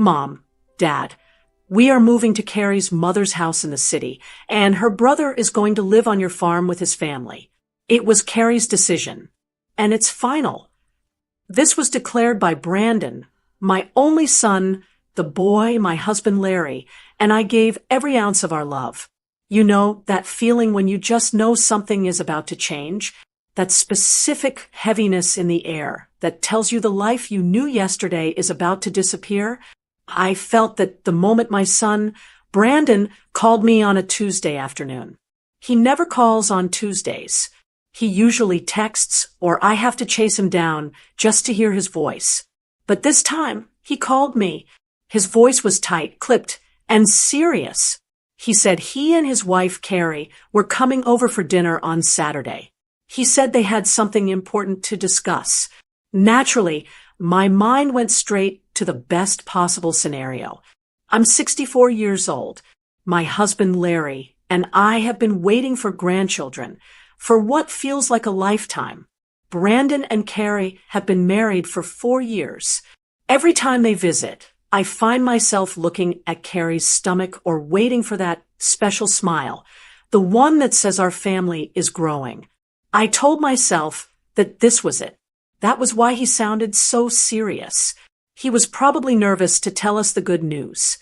Mom, Dad, we are moving to Carrie's mother's house in the city, and her brother is going to live on your farm with his family. It was Carrie's decision, and it's final. This was declared by Brandon, my only son, the boy, my husband Larry, and I gave every ounce of our love. You know, that feeling when you just know something is about to change, that specific heaviness in the air that tells you the life you knew yesterday is about to disappear. I felt that the moment my son, Brandon, called me on a Tuesday afternoon. He never calls on Tuesdays. He usually texts, or I have to chase him down just to hear his voice. But this time, he called me. His voice was tight, clipped, and serious. He said he and his wife, Carrie, were coming over for dinner on Saturday. He said they had something important to discuss. Naturally, my mind went straight to the best possible scenario. I'm 64 years old. My husband, Larry, and I have been waiting for grandchildren for what feels like a lifetime. Brandon and Carrie have been married for 4 years. Every time they visit, I find myself looking at Carrie's stomach or waiting for that special smile, the one that says our family is growing. I told myself that this was it. That was why he sounded so serious. He was probably nervous to tell us the good news.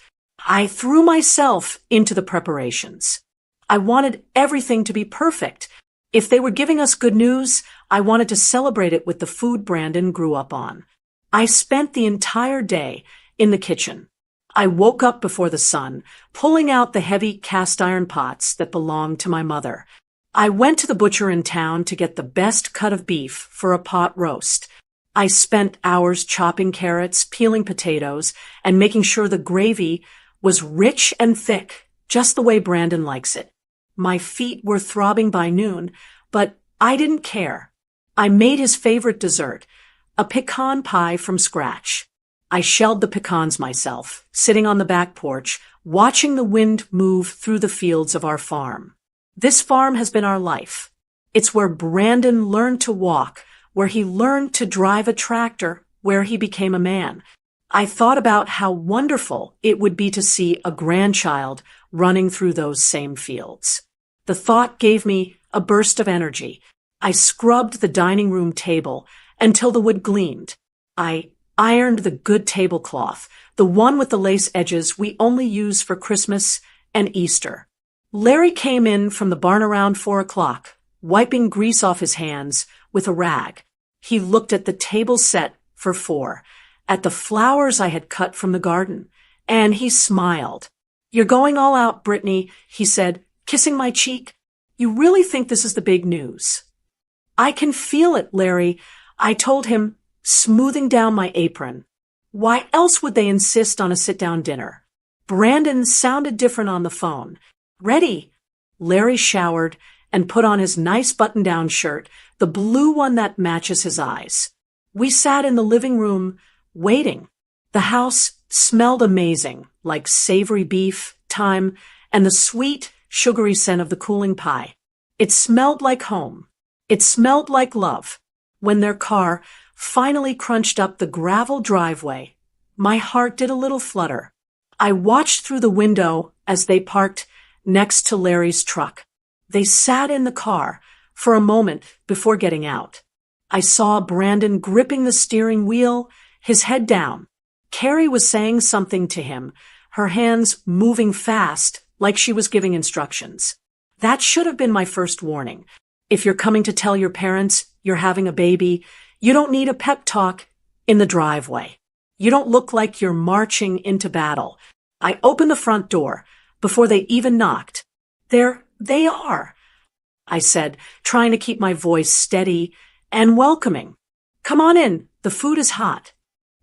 I threw myself into the preparations. I wanted everything to be perfect. If they were giving us good news, I wanted to celebrate it with the food Brandon grew up on. I spent the entire day in the kitchen. I woke up before the sun, pulling out the heavy cast iron pots that belonged to my mother. I went to the butcher in town to get the best cut of beef for a pot roast. I spent hours chopping carrots, peeling potatoes, and making sure the gravy was rich and thick, just the way Brandon likes it. My feet were throbbing by noon, but I didn't care. I made his favorite dessert, a pecan pie from scratch. I shelled the pecans myself, sitting on the back porch, watching the wind move through the fields of our farm. This farm has been our life. It's where Brandon learned to walk, where he learned to drive a tractor, where he became a man. I thought about how wonderful it would be to see a grandchild running through those same fields. The thought gave me a burst of energy. I scrubbed the dining room table until the wood gleamed. I ironed the good tablecloth, the one with the lace edges we only use for Christmas and Easter. Larry came in from the barn around 4 o'clock, wiping grease off his hands with a rag. He looked at the table set for 4, at the flowers I had cut from the garden, and he smiled. "You're going all out, Brittany," he said, kissing my cheek. "You really think this is the big news?" "I can feel it, Larry," I told him, smoothing down my apron. Why else would they insist on a sit-down dinner? Brandon sounded different on the phone. "Ready." Larry showered and put on his nice button-down shirt, the blue one that matches his eyes. We sat in the living room, waiting. The house smelled amazing, like savory beef, thyme, and the sweet, sugary scent of the cooling pie. It smelled like home. It smelled like love. When their car finally crunched up the gravel driveway, my heart did a little flutter. I watched through the window as they parked next to Larry's truck. They sat in the car for a moment before getting out. I saw Brandon gripping the steering wheel, his head down. Carrie was saying something to him, her hands moving fast like she was giving instructions. That should have been my first warning. If you're coming to tell your parents you're having a baby, you don't need a pep talk in the driveway. You don't look like you're marching into battle. I opened the front door before they even knocked. "There they are," I said, trying to keep my voice steady and welcoming. "Come on in, the food is hot."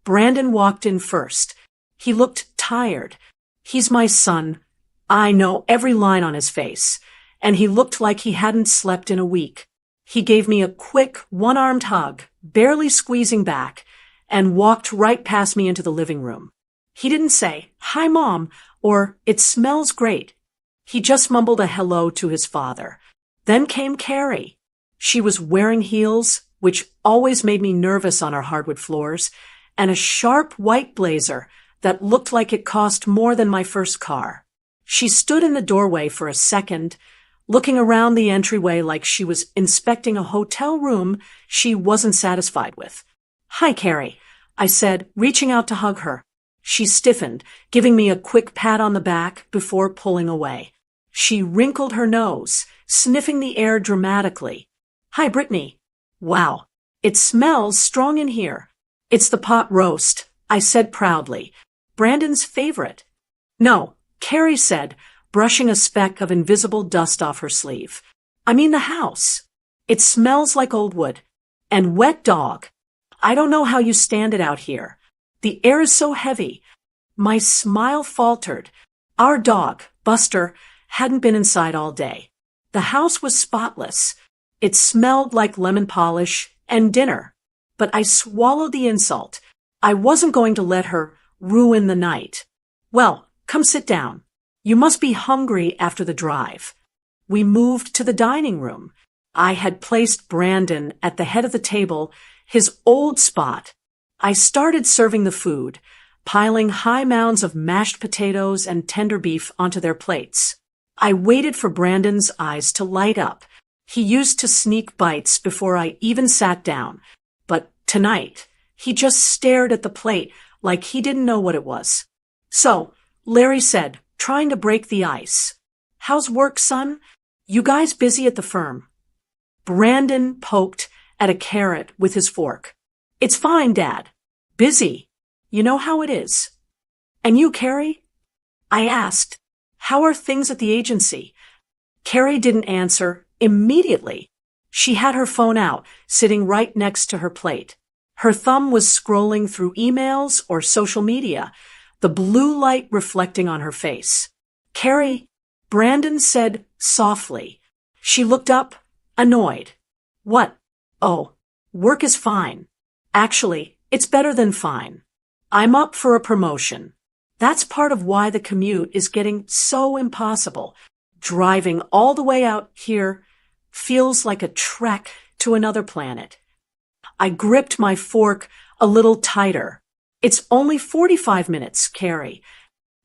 Brandon walked in first. He looked tired. He's my son. I know every line on his face, and he looked like he hadn't slept in a week. He gave me a quick, one-armed hug, barely squeezing back, and walked right past me into the living room. He didn't say, "Hi, Mom," or "It smells great." He just mumbled a hello to his father. Then came Carrie. She was wearing heels, which always made me nervous on our hardwood floors, and a sharp white blazer that looked like it cost more than my first car. She stood in the doorway for a second, looking around the entryway like she was inspecting a hotel room she wasn't satisfied with. "Hi, Carrie," I said, reaching out to hug her. She stiffened, giving me a quick pat on the back before pulling away. She wrinkled her nose, sniffing the air dramatically. "Hi, Brittany." "Wow, it smells strong in here." "It's the pot roast," I said proudly. "Brandon's favorite." "No," Carrie said, brushing a speck of invisible dust off her sleeve. "I mean the house. It smells like old wood. And wet dog. I don't know how you stand it out here. The air is so heavy." My smile faltered. Our dog, Buster, hadn't been inside all day. The house was spotless. It smelled like lemon polish and dinner. But I swallowed the insult. I wasn't going to let her ruin the night. "Well, come sit down. You must be hungry after the drive." We moved to the dining room. I had placed Brandon at the head of the table, his old spot. I started serving the food, piling high mounds of mashed potatoes and tender beef onto their plates. I waited for Brandon's eyes to light up. He used to sneak bites before I even sat down. But tonight, he just stared at the plate like he didn't know what it was. "So," Larry said, trying to break the ice. "How's work, son? You guys busy at the firm?" Brandon poked at a carrot with his fork. "It's fine, Dad. Busy. You know how it is." "And you, Carrie?" I asked. "How are things at the agency?" Carrie didn't answer immediately. She had her phone out, sitting right next to her plate. Her thumb was scrolling through emails or social media, the blue light reflecting on her face. "Carrie," Brandon said softly. She looked up, annoyed. "What?" "Oh, work is fine. Actually, it's better than fine. I'm up for a promotion. That's part of why the commute is getting so impossible. Driving all the way out here feels like a trek to another planet." I gripped my fork a little tighter. "It's only 45 minutes, Carrie."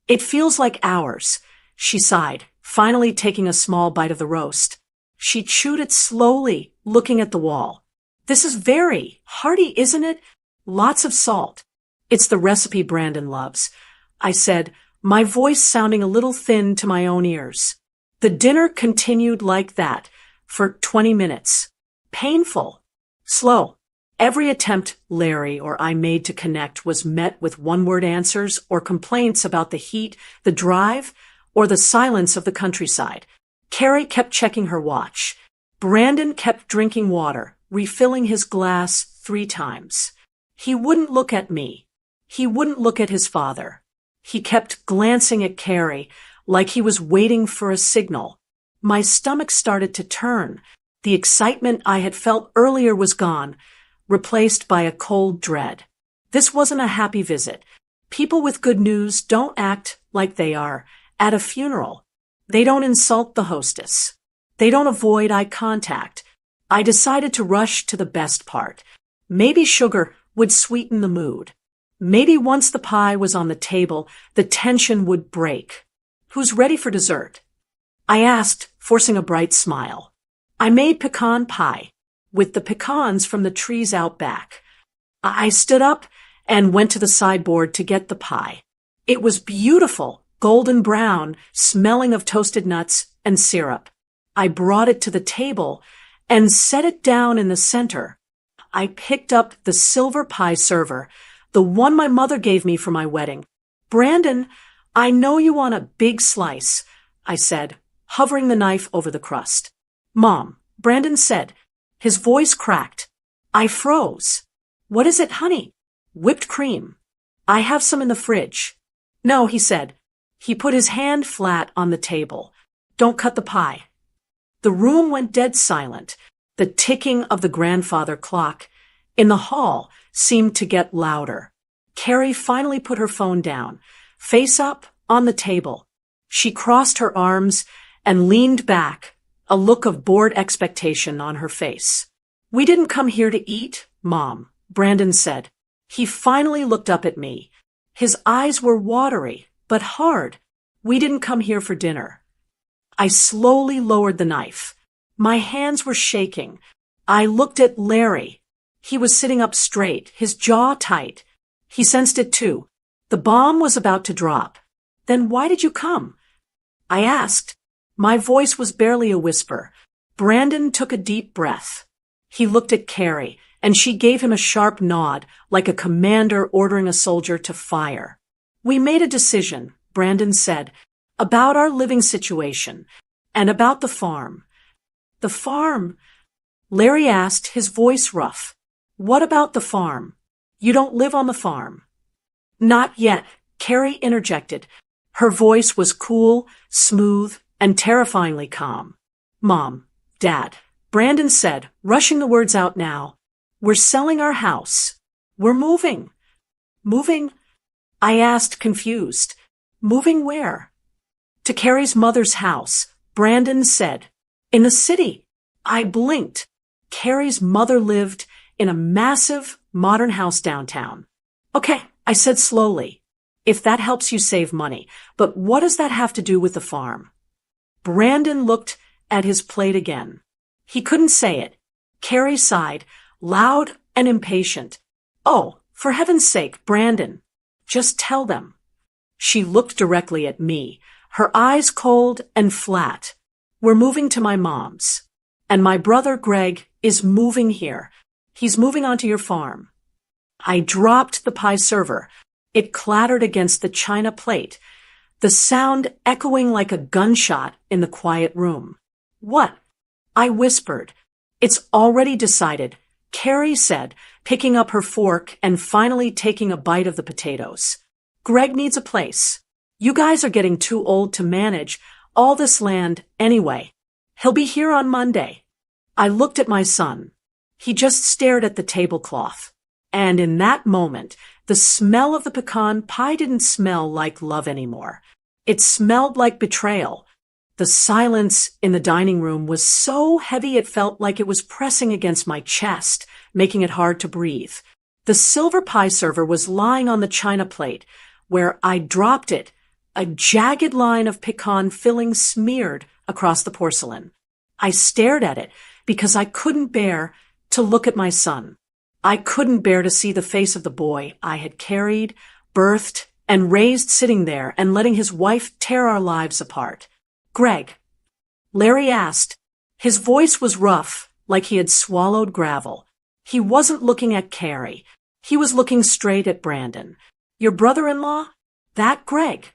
"It feels like hours," she sighed, finally taking a small bite of the roast. She chewed it slowly, looking at the wall. "This is very hearty, isn't it? Lots of salt." "It's the recipe Brandon loves," I said, my voice sounding a little thin to my own ears. The dinner continued like that for 20 minutes. Painful. Slow. Every attempt Larry or I made to connect was met with one-word answers or complaints about the heat, the drive, or the silence of the countryside. Carrie kept checking her watch. Brandon kept drinking water, refilling his glass 3 times. He wouldn't look at me. He wouldn't look at his father. He kept glancing at Carrie like he was waiting for a signal. My stomach started to turn. The excitement I had felt earlier was gone, replaced by a cold dread. This wasn't a happy visit. People with good news don't act like they are at a funeral. They don't insult the hostess. They don't avoid eye contact. I decided to rush to the best part. Maybe sugar would sweeten the mood. Maybe once the pie was on the table, the tension would break. "Who's ready for dessert?" I asked, forcing a bright smile. "I made pecan pie, with the pecans from the trees out back." I stood up and went to the sideboard to get the pie. It was beautiful, golden brown, smelling of toasted nuts and syrup. I brought it to the table and set it down in the center. I picked up the silver pie server, the one my mother gave me for my wedding. "Brandon, I know you want a big slice," I said, hovering the knife over the crust. "Mom," Brandon said. His voice cracked. I froze. "What is it, honey?" "Whipped cream. I have some in the fridge." "No," he said. He put his hand flat on the table. "Don't cut the pie." The room went dead silent. The ticking of the grandfather clock in the hall seemed to get louder. Carrie finally put her phone down, face up on the table. She crossed her arms and leaned back, a look of bored expectation on her face. "We didn't come here to eat, Mom," Brandon said. He finally looked up at me. His eyes were watery, but hard. We didn't come here for dinner. I slowly lowered the knife. My hands were shaking. I looked at Larry. He was sitting up straight, his jaw tight. He sensed it too. The bomb was about to drop. Then why did you come? I asked. My voice was barely a whisper. Brandon took a deep breath. He looked at Carrie, and she gave him a sharp nod, like a commander ordering a soldier to fire. We made a decision, Brandon said, about our living situation, and about the farm. The farm? Larry asked, his voice rough. What about the farm? You don't live on the farm. Not yet, Carrie interjected. Her voice was cool, smooth, and terrifyingly calm. Mom, Dad, Brandon said, rushing the words out now. We're selling our house. We're moving. Moving? I asked, confused. Moving where? To Carrie's mother's house, Brandon said. In the city. I blinked. Carrie's mother lived in a massive, modern house downtown. Okay, I said slowly. If that helps you save money, but what does that have to do with the farm? Brandon looked at his plate again. He couldn't say it. Carrie sighed, loud and impatient. Oh, for heaven's sake, Brandon. Just tell them. She looked directly at me, her eyes cold and flat. We're moving to my mom's. And my brother Greg is moving here. He's moving onto your farm. I dropped the pie server. It clattered against the china plate, the sound echoing like a gunshot in the quiet room. What? I whispered. It's already decided, Carrie said, picking up her fork and finally taking a bite of the potatoes. Greg needs a place. You guys are getting too old to manage all this land anyway. He'll be here on Monday. I looked at my son. He just stared at the tablecloth. And in that moment, the smell of the pecan pie didn't smell like love anymore. It smelled like betrayal. The silence in the dining room was so heavy it felt like it was pressing against my chest, making it hard to breathe. The silver pie server was lying on the china plate, where I dropped it, a jagged line of pecan filling smeared across the porcelain. I stared at it because I couldn't bear to look at my son. I couldn't bear to see the face of the boy I had carried, birthed, and raised sitting there and letting his wife tear our lives apart. Greg, Larry asked. His voice was rough, like he had swallowed gravel. He wasn't looking at Carrie. He was looking straight at Brandon. Your brother-in-law? That Greg?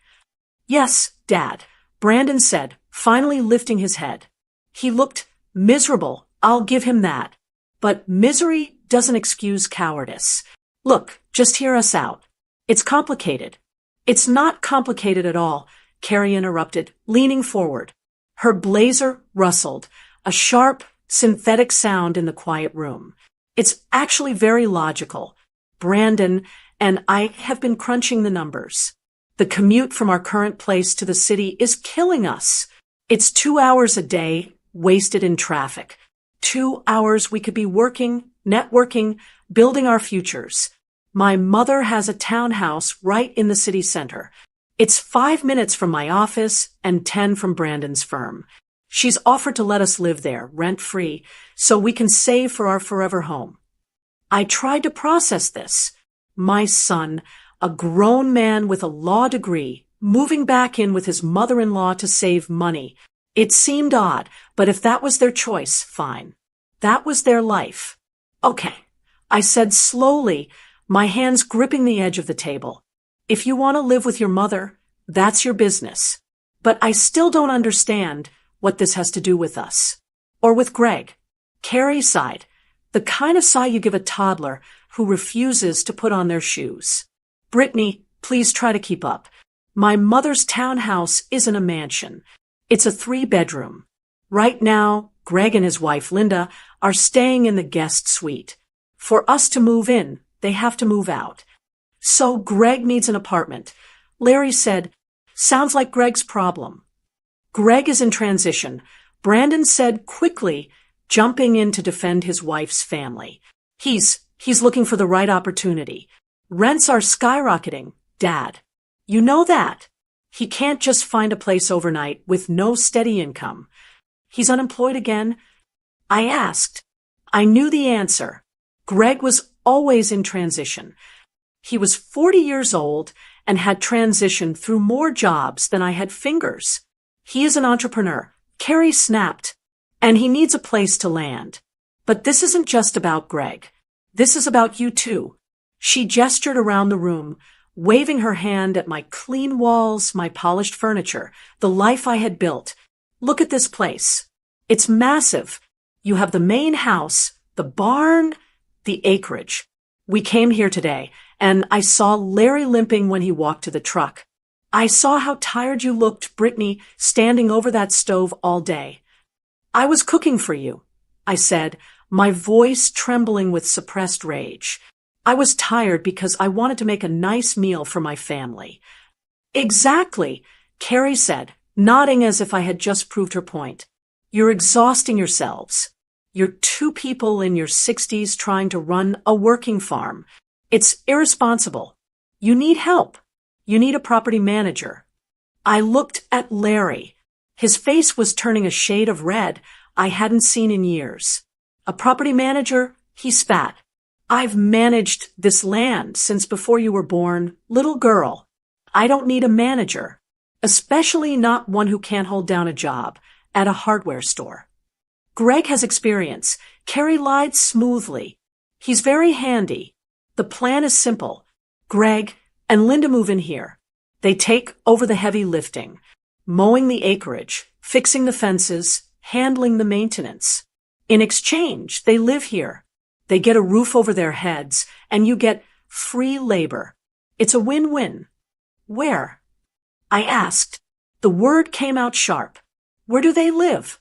Yes, Dad, Brandon said, finally lifting his head. He looked miserable, I'll give him that. But misery doesn't excuse cowardice. Look, just hear us out. It's complicated. It's not complicated at all, Carrie interrupted, leaning forward. Her blazer rustled, a sharp, synthetic sound in the quiet room. It's actually very logical. Brandon and I have been crunching the numbers. The commute from our current place to the city is killing us. It's 2 hours a day wasted in traffic. 2 hours we could be working, networking, building our futures. My mother has a townhouse right in the city center. It's 5 minutes from my office and 10 from Brandon's firm. She's offered to let us live there, rent-free, so we can save for our forever home. I tried to process this. My son, a grown man with a law degree, moving back in with his mother-in-law to save money. It seemed odd, but if that was their choice, fine. That was their life. Okay, I said slowly, my hands gripping the edge of the table. If you want to live with your mother, that's your business. But I still don't understand what this has to do with us. Or with Greg. Carrie sighed, the kind of sigh you give a toddler who refuses to put on their shoes. Brittany, please try to keep up. My mother's townhouse isn't a mansion. It's a 3-bedroom. Right now, Greg and his wife, Linda, are staying in the guest suite. For us to move in, they have to move out. So Greg needs an apartment. Larry said, sounds like Greg's problem. Greg is in transition, Brandon said quickly, jumping in to defend his wife's family. He's looking for the right opportunity. Rents are skyrocketing. Dad, you know that. He can't just find a place overnight with no steady income. He's unemployed again? I asked. I knew the answer. Greg was always in transition. He was 40 years old and had transitioned through more jobs than I had fingers. He is an entrepreneur. Carrie snapped. And he needs a place to land. But this isn't just about Greg. This is about you too. She gestured around the room, waving her hand at my clean walls, my polished furniture, the life I had built. Look at this place. It's massive. You have the main house, the barn, the acreage. We came here today, and I saw Larry limping when he walked to the truck. I saw how tired you looked, Brittany, standing over that stove all day. I was cooking for you, I said, my voice trembling with suppressed rage. I was tired because I wanted to make a nice meal for my family. Exactly, Carrie said, nodding as if I had just proved her point. You're exhausting yourselves. You're two people in your 60s trying to run a working farm. It's irresponsible. You need help. You need a property manager. I looked at Larry. His face was turning a shade of red I hadn't seen in years. A property manager? He spat. I've managed this land since before you were born, little girl. I don't need a manager, especially not one who can't hold down a job at a hardware store. Greg has experience. Carrie lied smoothly. He's very handy. The plan is simple. Greg and Linda move in here. They take over the heavy lifting, mowing the acreage, fixing the fences, handling the maintenance. In exchange, they live here. They get a roof over their heads, and you get free labor. It's a win-win. Where? I asked. The word came out sharp. Where do they live?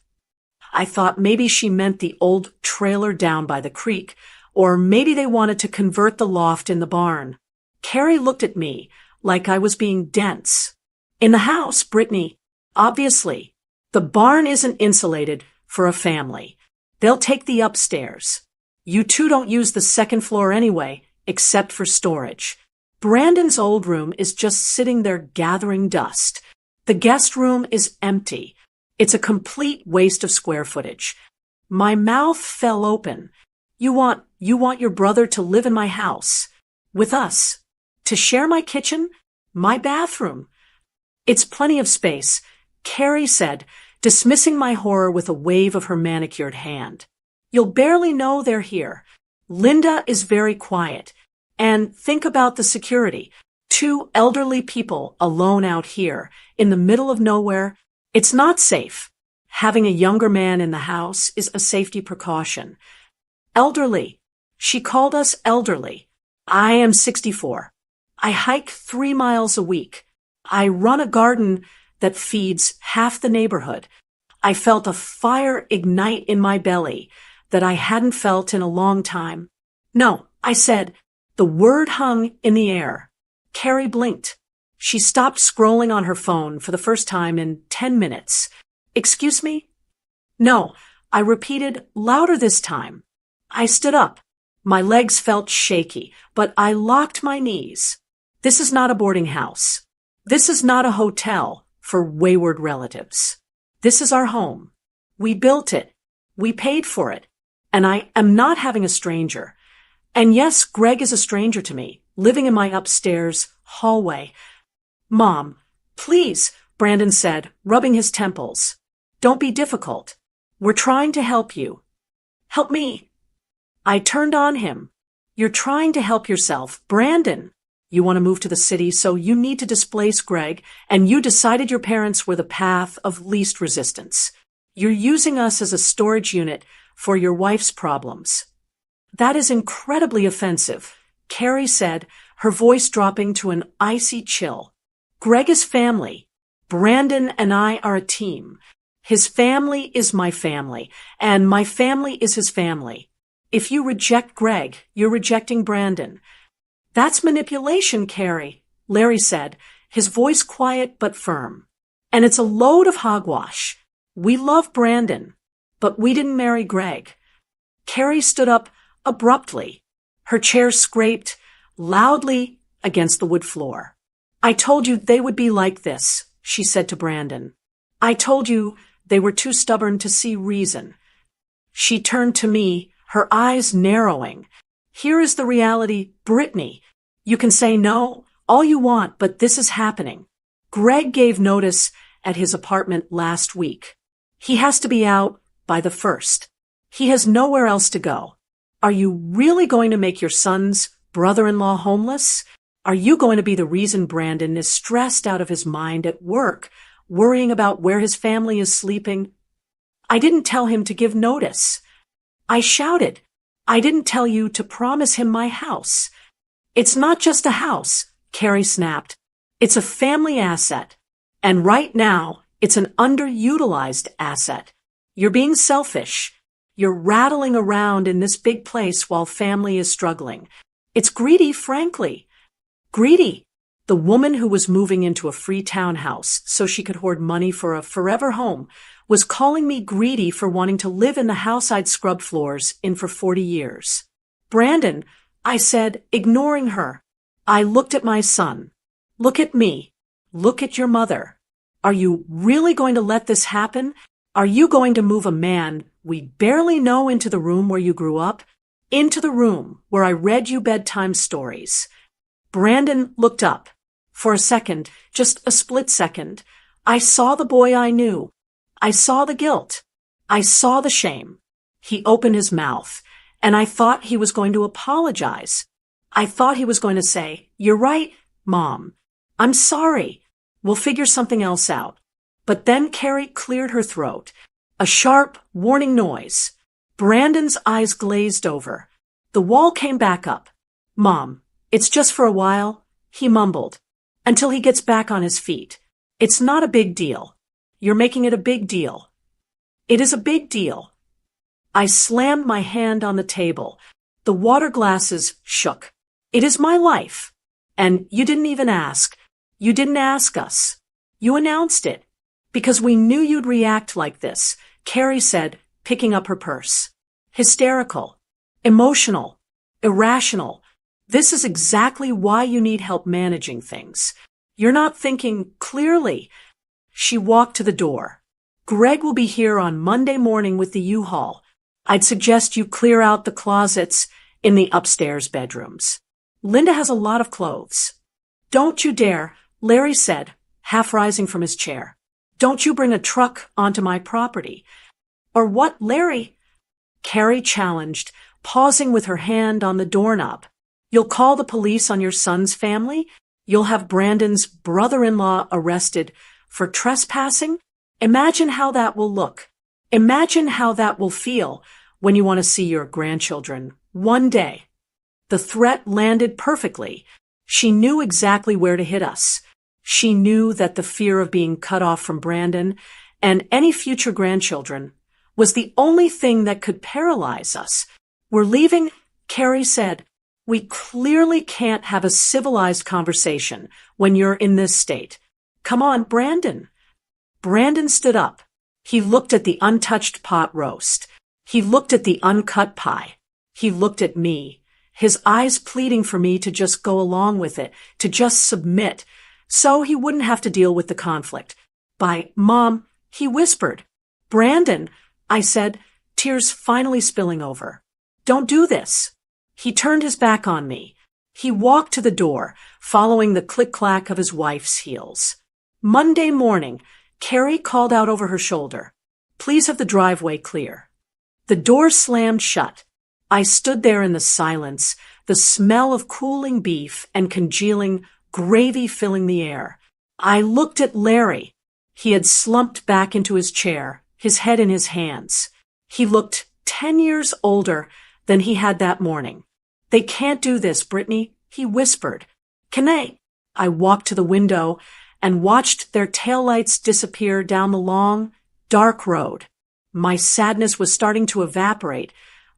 I thought maybe she meant the old trailer down by the creek, or maybe they wanted to convert the loft in the barn. Carrie looked at me like I was being dense. In the house, Brittany. Obviously. The barn isn't insulated for a family. They'll take the upstairs. You two don't use the second floor anyway, except for storage. Brandon's old room is just sitting there gathering dust. The guest room is empty. It's a complete waste of square footage. My mouth fell open. You want your brother to live in my house. With us. To share my kitchen? My bathroom. It's plenty of space, Carrie said, dismissing my horror with a wave of her manicured hand. You'll barely know they're here. Linda is very quiet. And think about the security. Two elderly people alone out here, in the middle of nowhere. It's not safe. Having a younger man in the house is a safety precaution. Elderly. She called us elderly. I am 64. I hike 3 miles a week. I run a garden that feeds half the neighborhood. I felt a fire ignite in my belly that I hadn't felt in a long time. No, I said. The word hung in the air. Carrie blinked. She stopped scrolling on her phone for the first time in 10 minutes. Excuse me? No, I repeated louder this time. I stood up. My legs felt shaky, but I locked my knees. This is not a boarding house. This is not a hotel for wayward relatives. This is our home. We built it. We paid for it. And I am not having a stranger. And yes, Greg is a stranger to me, living in my upstairs hallway. Mom, please, Brandon said, rubbing his temples. Don't be difficult. We're trying to help you. Help me. I turned on him. You're trying to help yourself, Brandon. You want to move to the city, so you need to displace Greg, and you decided your parents were the path of least resistance. You're using us as a storage unit for your wife's problems. That is incredibly offensive, Carrie said, her voice dropping to an icy chill. Greg is family. Brandon and I are a team. His family is my family, and my family is his family. If you reject Greg, you're rejecting Brandon. That's manipulation, Carrie, Larry said, his voice quiet but firm. And it's a load of hogwash. We love Brandon, but we didn't marry Greg. Carrie stood up abruptly. Her chair scraped loudly against the wood floor. I told you they would be like this, she said to Brandon. I told you they were too stubborn to see reason. She turned to me, her eyes narrowing. Here is the reality, Brittany. You can say no, all you want, but this is happening. Greg gave notice at his apartment last week. He has to be out by the 1st. He has nowhere else to go. Are you really going to make your son's brother-in-law homeless? Are you going to be the reason Brandon is stressed out of his mind at work, worrying about where his family is sleeping? I didn't tell him to give notice. I shouted. I didn't tell you to promise him my house. It's not just a house, Carrie snapped. It's a family asset. And right now, it's an underutilized asset. You're being selfish. You're rattling around in this big place while family is struggling. It's greedy, frankly. Greedy. The woman who was moving into a free townhouse so she could hoard money for a forever home was calling me greedy for wanting to live in the house I'd scrubbed floors in for 40 years. Brandon, I said, ignoring her. I looked at my son. Look at me. Look at your mother. Are you really going to let this happen? Are you going to move a man we barely know into the room where you grew up? Into the room where I read you bedtime stories? Brandon looked up. For a second, just a split second, I saw the boy I knew. I saw the guilt. I saw the shame. He opened his mouth, and I thought he was going to apologize. I thought he was going to say, "You're right, Mom. I'm sorry. We'll figure something else out." But then Carrie cleared her throat. A sharp, warning noise. Brandon's eyes glazed over. The wall came back up. "Mom, it's just for a while," he mumbled, "until he gets back on his feet. It's not a big deal. You're making it a big deal." "It is a big deal." I slammed my hand on the table. The water glasses shook. "It is my life. And you didn't even ask. You didn't ask us. You announced it. Because we knew you'd react like this," Carrie said, picking up her purse. "Hysterical. Emotional. Irrational. This is exactly why you need help managing things. You're not thinking clearly." She walked to the door. "Greg will be here on Monday morning with the U-Haul. I'd suggest you clear out the closets in the upstairs bedrooms. Linda has a lot of clothes." "Don't you dare," Larry said, half rising from his chair. "Don't you bring a truck onto my property." "Or what, Larry?" Carrie challenged, pausing with her hand on the doorknob. "You'll call the police on your son's family? You'll have Brandon's brother-in-law arrested for trespassing? Imagine how that will look. Imagine how that will feel when you want to see your grandchildren one day." The threat landed perfectly. She knew exactly where to hit us. She knew that the fear of being cut off from Brandon and any future grandchildren was the only thing that could paralyze us. "We're leaving," Carrie said. "We clearly can't have a civilized conversation when you're in this state. Come on, Brandon." Brandon stood up. He looked at the untouched pot roast. He looked at the uncut pie. He looked at me, his eyes pleading for me to just go along with it, to just submit, so he wouldn't have to deal with the conflict. "Mom," he whispered. "Brandon," I said, tears finally spilling over. "Don't do this." He turned his back on me. He walked to the door, following the click-clack of his wife's heels. Monday morning, Carrie called out over her shoulder, "Please have the driveway clear." The door slammed shut. I stood there in the silence, the smell of cooling beef and congealing gravy filling the air. I looked at Larry. He had slumped back into his chair, his head in his hands. He looked 10 years older than he had that morning. "They can't do this, Brittany," he whispered. "Can they?" I walked to the window and watched their taillights disappear down the long, dark road. My sadness was starting to evaporate,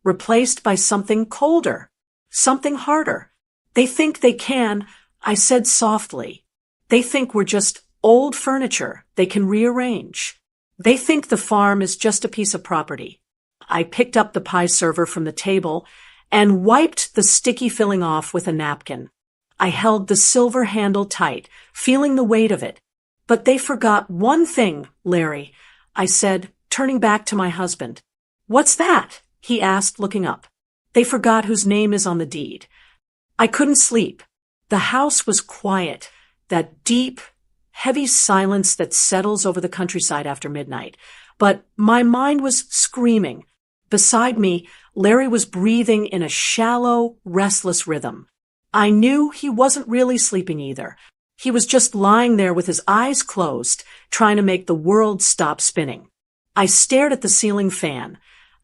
replaced by something colder, something harder. "They think they can," I said softly. "They think we're just old furniture they can rearrange. They think the farm is just a piece of property." I picked up the pie server from the table and wiped the sticky filling off with a napkin. I held the silver handle tight, feeling the weight of it. But they forgot one thing, Larry, I said, turning back to my husband. What's that? He asked, looking up. They forgot whose name is on the deed. I couldn't sleep. The house was quiet, that deep, heavy silence that settles over the countryside after midnight. But my mind was screaming. Beside me, Larry was breathing in a shallow, restless rhythm. I knew he wasn't really sleeping either. He was just lying there with his eyes closed, trying to make the world stop spinning. I stared at the ceiling fan,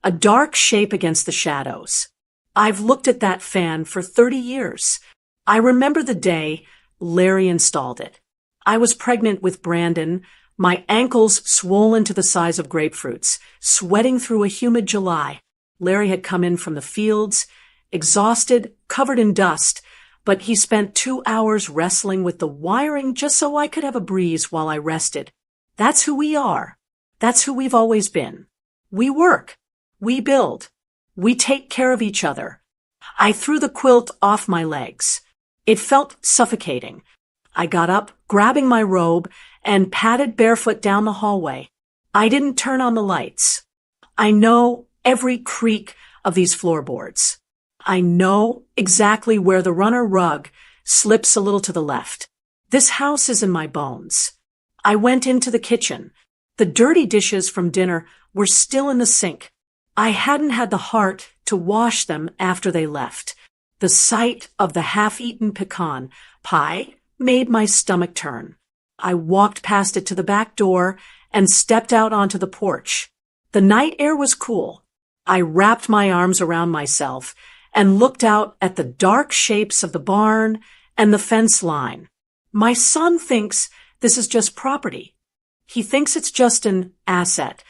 a dark shape against the shadows. I've looked at that fan for 30 years. I remember the day Larry installed it. I was pregnant with Brandon, my ankles swollen to the size of grapefruits, sweating through a humid July. Larry had come in from the fields, exhausted, covered in dust, but he spent 2 hours wrestling with the wiring just so I could have a breeze while I rested. That's who we are. That's who we've always been. We work. We build. We take care of each other. I threw the quilt off my legs. It felt suffocating. I got up, grabbing my robe, and padded barefoot down the hallway. I didn't turn on the lights. I know every creak of these floorboards. I know exactly where the runner rug slips a little to the left. This house is in my bones. I went into the kitchen. The dirty dishes from dinner were still in the sink. I hadn't had the heart to wash them after they left. The sight of the half-eaten pecan pie made my stomach turn. I walked past it to the back door and stepped out onto the porch. The night air was cool. I wrapped my arms around myself and looked out at the dark shapes of the barn and the fence line. My son thinks this is just property. He thinks it's just an asset.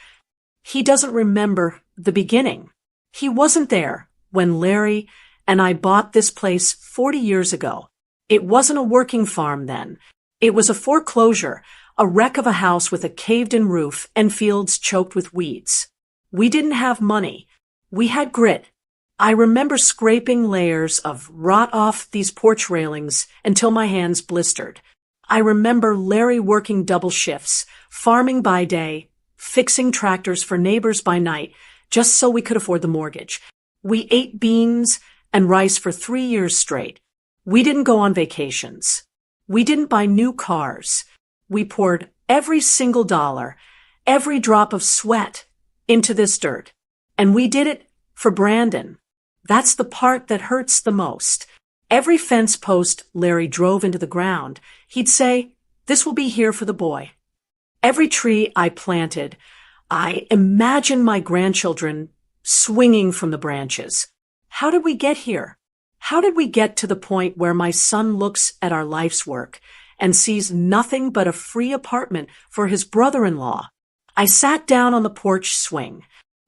He doesn't remember the beginning. He wasn't there when Larry and I bought this place 40 years ago. It wasn't a working farm then. It was a foreclosure, a wreck of a house with a caved-in roof and fields choked with weeds. We didn't have money. We had grit. I remember scraping layers of rot off these porch railings until my hands blistered. I remember Larry working double shifts, farming by day, fixing tractors for neighbors by night, just so we could afford the mortgage. We ate beans and rice for 3 years straight. We didn't go on vacations. We didn't buy new cars. We poured every single dollar, every drop of sweat into this dirt. And we did it for Brandon. That's the part that hurts the most. Every fence post Larry drove into the ground, he'd say, "This will be here for the boy." Every tree I planted, I imagined my grandchildren swinging from the branches. How did we get here? How did we get to the point where my son looks at our life's work and sees nothing but a free apartment for his brother-in-law? I sat down on the porch swing.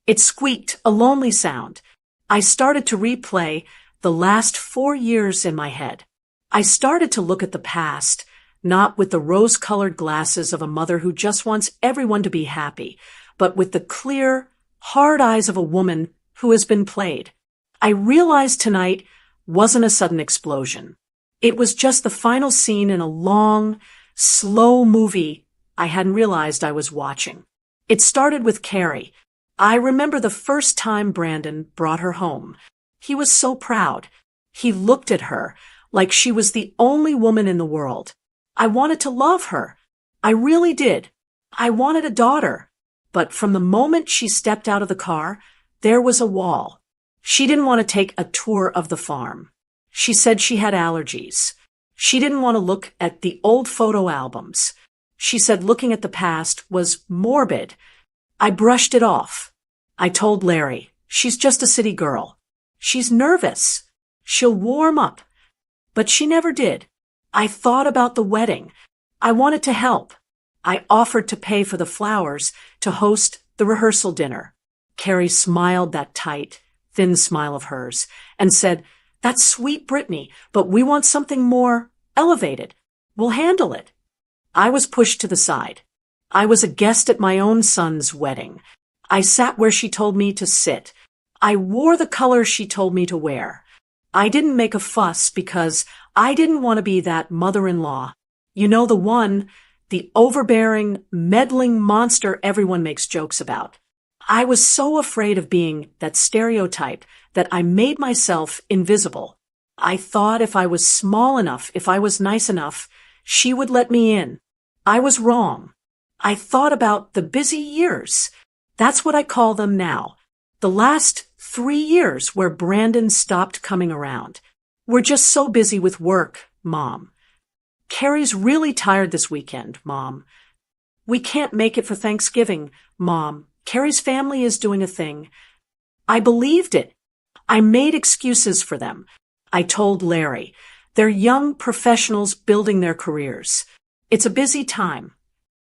It squeaked, a lonely sound. I started to replay the last 4 years in my head. I started to look at the past, not with the rose-colored glasses of a mother who just wants everyone to be happy, but with the clear, hard eyes of a woman who has been played. I realized tonight wasn't a sudden explosion. It was just the final scene in a long, slow movie I hadn't realized I was watching. It started with Carrie. I remember the first time Brandon brought her home. He was so proud. He looked at her like she was the only woman in the world. I wanted to love her. I really did. I wanted a daughter. But from the moment she stepped out of the car, there was a wall. She didn't want to take a tour of the farm. She said she had allergies. She didn't want to look at the old photo albums. She said looking at the past was morbid. I brushed it off. I told Larry, she's just a city girl. She's nervous. She'll warm up. But she never did. I thought about the wedding. I wanted to help. I offered to pay for the flowers to host the rehearsal dinner. Carrie smiled that tight, thin smile of hers and said, "That's sweet, Brittany, but we want something more elevated. We'll handle it." I was pushed to the side. I was a guest at my own son's wedding. I sat where she told me to sit. I wore the color she told me to wear. I didn't make a fuss because I didn't want to be that mother-in-law. You know, the one, the overbearing, meddling monster everyone makes jokes about. I was so afraid of being that stereotype that I made myself invisible. I thought if I was small enough, if I was nice enough, she would let me in. I was wrong. I thought about the busy years. That's what I call them now. The last 3 years where Brandon stopped coming around. We're just so busy with work, Mom. Carrie's really tired this weekend, Mom. We can't make it for Thanksgiving, Mom. Carrie's family is doing a thing. I believed it. I made excuses for them. I told Larry. They're young professionals building their careers. It's a busy time.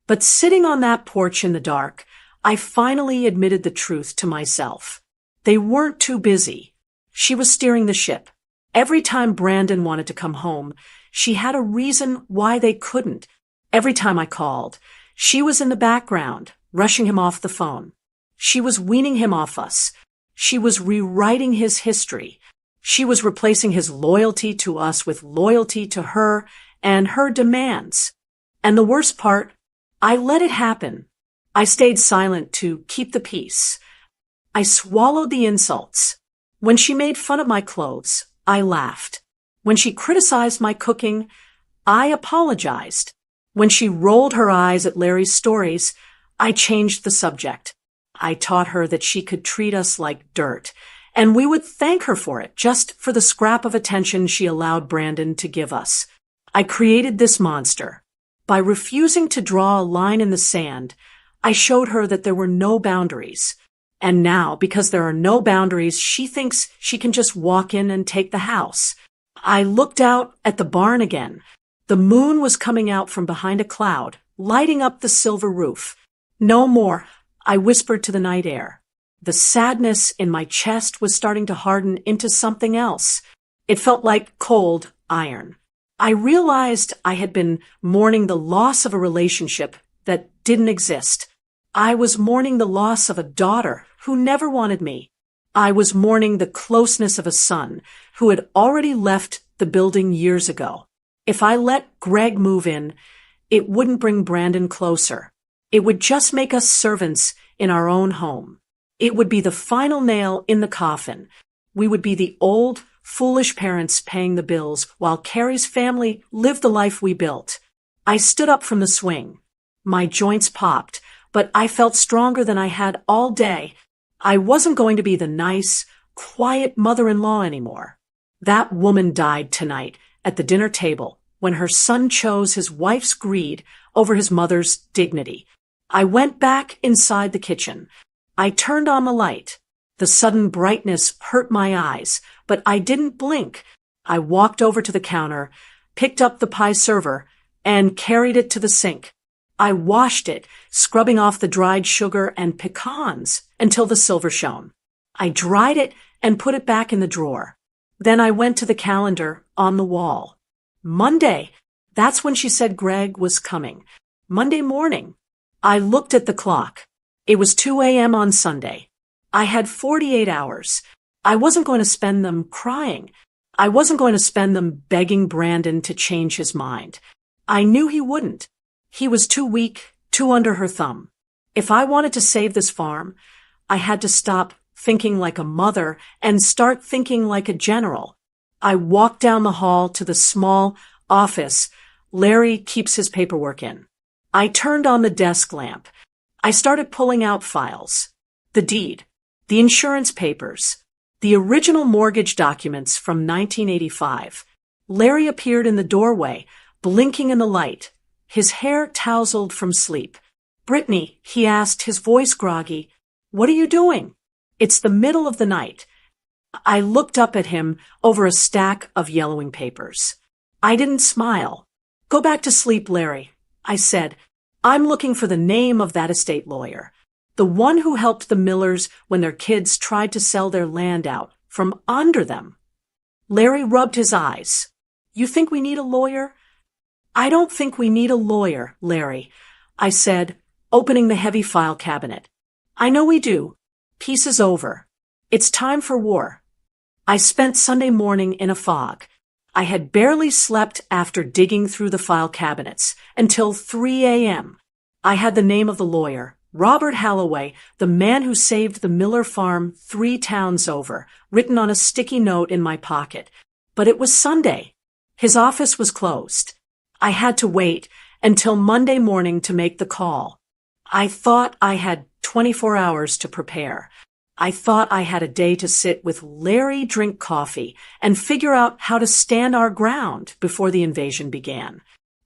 But sitting on that porch in the dark, I finally admitted the truth to myself. They weren't too busy. She was steering the ship. Every time Brandon wanted to come home, she had a reason why they couldn't. Every time I called, she was in the background, rushing him off the phone. She was weaning him off us. She was rewriting his history. She was replacing his loyalty to us with loyalty to her and her demands. And the worst part, I let it happen. I stayed silent to keep the peace. I swallowed the insults. When she made fun of my clothes, I laughed. When she criticized my cooking, I apologized. When she rolled her eyes at Larry's stories, I changed the subject. I taught her that she could treat us like dirt, and we would thank her for it, just for the scrap of attention she allowed Brandon to give us. I created this monster. By refusing to draw a line in the sand, I showed her that there were no boundaries. And now, because there are no boundaries, she thinks she can just walk in and take the house. I looked out at the barn again. The moon was coming out from behind a cloud, lighting up the silver roof. No more, I whispered to the night air. The sadness in my chest was starting to harden into something else. It felt like cold iron. I realized I had been mourning the loss of a relationship that didn't exist. I was mourning the loss of a daughter who never wanted me. I was mourning the closeness of a son who had already left the building years ago. If I let Greg move in, it wouldn't bring Brandon closer. It would just make us servants in our own home. It would be the final nail in the coffin. We would be the old, foolish parents paying the bills while Carrie's family lived the life we built. I stood up from the swing. My joints popped, but I felt stronger than I had all day. I wasn't going to be the nice, quiet mother-in-law anymore. That woman died tonight at the dinner table when her son chose his wife's greed over his mother's dignity. I went back inside the kitchen. I turned on the light. The sudden brightness hurt my eyes, but I didn't blink. I walked over to the counter, picked up the pie server, and carried it to the sink. I washed it, scrubbing off the dried sugar and pecans until the silver shone. I dried it and put it back in the drawer. Then I went to the calendar on the wall. Monday. That's when she said Greg was coming. Monday morning. I looked at the clock. It was 2 a.m. on Sunday. I had 48 hours. I wasn't going to spend them crying. I wasn't going to spend them begging Brandon to change his mind. I knew he wouldn't. He was too weak, too under her thumb. If I wanted to save this farm, I had to stop thinking like a mother and start thinking like a general. I walked down the hall to the small office Larry keeps his paperwork in. I turned on the desk lamp. I started pulling out files. The deed, the insurance papers, the original mortgage documents from 1985. Larry appeared in the doorway, blinking in the light, his hair tousled from sleep. "Brittany," he asked, his voice groggy, "what are you doing?" "It's the middle of the night." I looked up at him over a stack of yellowing papers. I didn't smile. "Go back to sleep, Larry," I said. "I'm looking for the name of that estate lawyer. The one who helped the Millers when their kids tried to sell their land out from under them." Larry rubbed his eyes. "You think we need a lawyer?" "I don't think we need a lawyer, Larry," I said, opening the heavy file cabinet. "I know we do. Peace is over. It's time for war." I spent Sunday morning in a fog. I had barely slept after digging through the file cabinets until 3 a.m. I had the name of the lawyer, Robert Halloway, the man who saved the Miller farm 3 towns over, written on a sticky note in my pocket. But it was Sunday. His office was closed. I had to wait until Monday morning to make the call. I thought I had 24 hours to prepare. I thought I had a day to sit with Larry, drink coffee, and figure out how to stand our ground before the invasion began.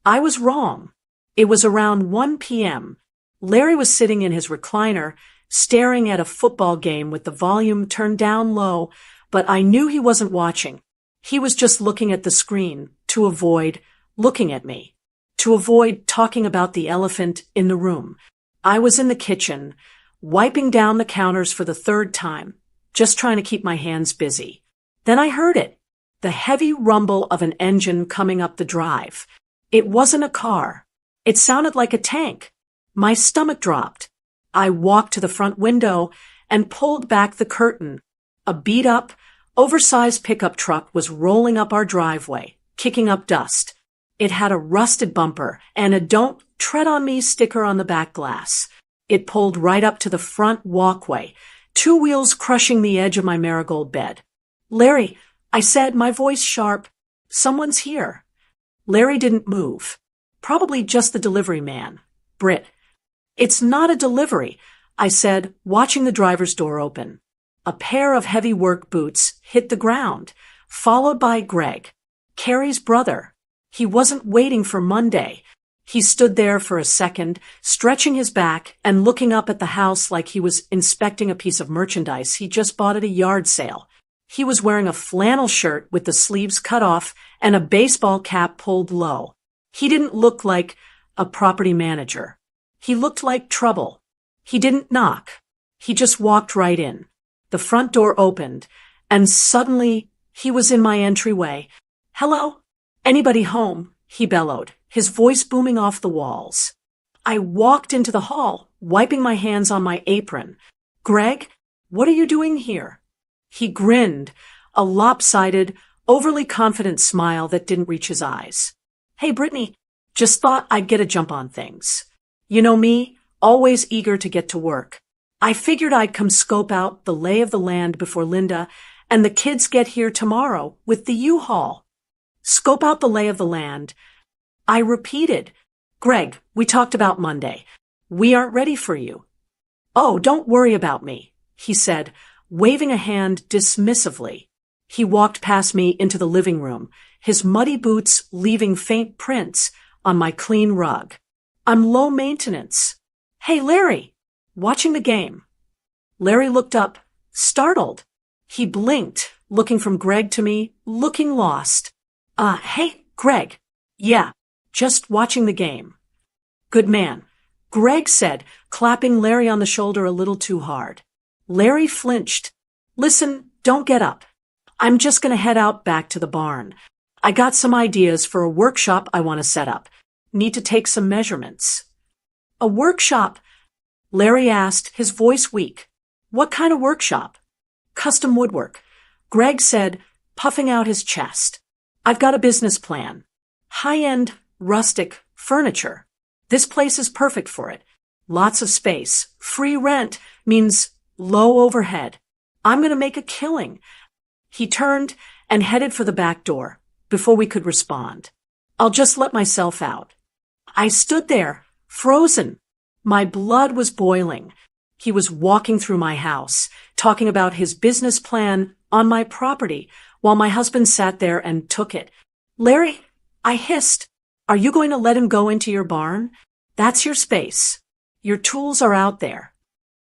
I was wrong. It was around 1 p.m. Larry was sitting in his recliner, staring at a football game with the volume turned down low, but I knew he wasn't watching. He was just looking at the screen to avoid looking at me, to avoid talking about the elephant in the room. I was in the kitchen, wiping down the counters for the 3rd time, just trying to keep my hands busy. Then I heard it, the heavy rumble of an engine coming up the drive. It wasn't a car. It sounded like a tank. My stomach dropped. I walked to the front window and pulled back the curtain. A beat-up, oversized pickup truck was rolling up our driveway, kicking up dust. It had a rusted bumper and a "Don't Tread on Me" sticker on the back glass. It pulled right up to the front walkway, 2 wheels crushing the edge of my marigold bed. "Larry," I said, my voice sharp, "someone's here." Larry didn't move. Probably just the delivery man, Britt. "It's not a delivery," I said, watching the driver's door open. A pair of heavy work boots hit the ground, followed by Greg, Carrie's brother. He wasn't waiting for Monday. He stood there for a second, stretching his back and looking up at the house like he was inspecting a piece of merchandise he just bought at a yard sale. He was wearing a flannel shirt with the sleeves cut off and a baseball cap pulled low. He didn't look like a property manager. He looked like trouble. He didn't knock. He just walked right in. The front door opened, and suddenly he was in my entryway. "Hello? Anybody home?" he bellowed, his voice booming off the walls. I walked into the hall, wiping my hands on my apron. "Greg, what are you doing here?" He grinned, a lopsided, overly confident smile that didn't reach his eyes. "Hey, Brittany, just thought I'd get a jump on things. You know me, always eager to get to work. I figured I'd come scope out the lay of the land before Linda and the kids get here tomorrow with the U-Haul." Scope out the lay of the land. I repeated. "Greg, we talked about Monday. We aren't ready for you." "Oh, don't worry about me," he said, waving a hand dismissively. He walked past me into the living room, his muddy boots leaving faint prints on my clean rug. "I'm low maintenance." "Hey, Larry, watching the game." Larry looked up, startled. He blinked, looking from Greg to me, looking lost. Hey, Greg." "Yeah, just watching the game." "Good man," Greg said, clapping Larry on the shoulder a little too hard. Larry flinched. "Listen, don't get up. I'm just going to head out back to the barn. I got some ideas for a workshop I want to set up. Need to take some measurements." "A workshop?" Larry asked, his voice weak. "What kind of workshop?" "Custom woodwork," Greg said, puffing out his chest. "I've got a business plan. High-end, rustic furniture. This place is perfect for it. Lots of space. Free rent means low overhead. I'm going to make a killing." He turned and headed for the back door before we could respond. "I'll just let myself out." I stood there, frozen. My blood was boiling. He was walking through my house, talking about his business plan on my property, while my husband sat there and took it. "Larry," I hissed, "are you going to let him go into your barn? That's your space. Your tools are out there."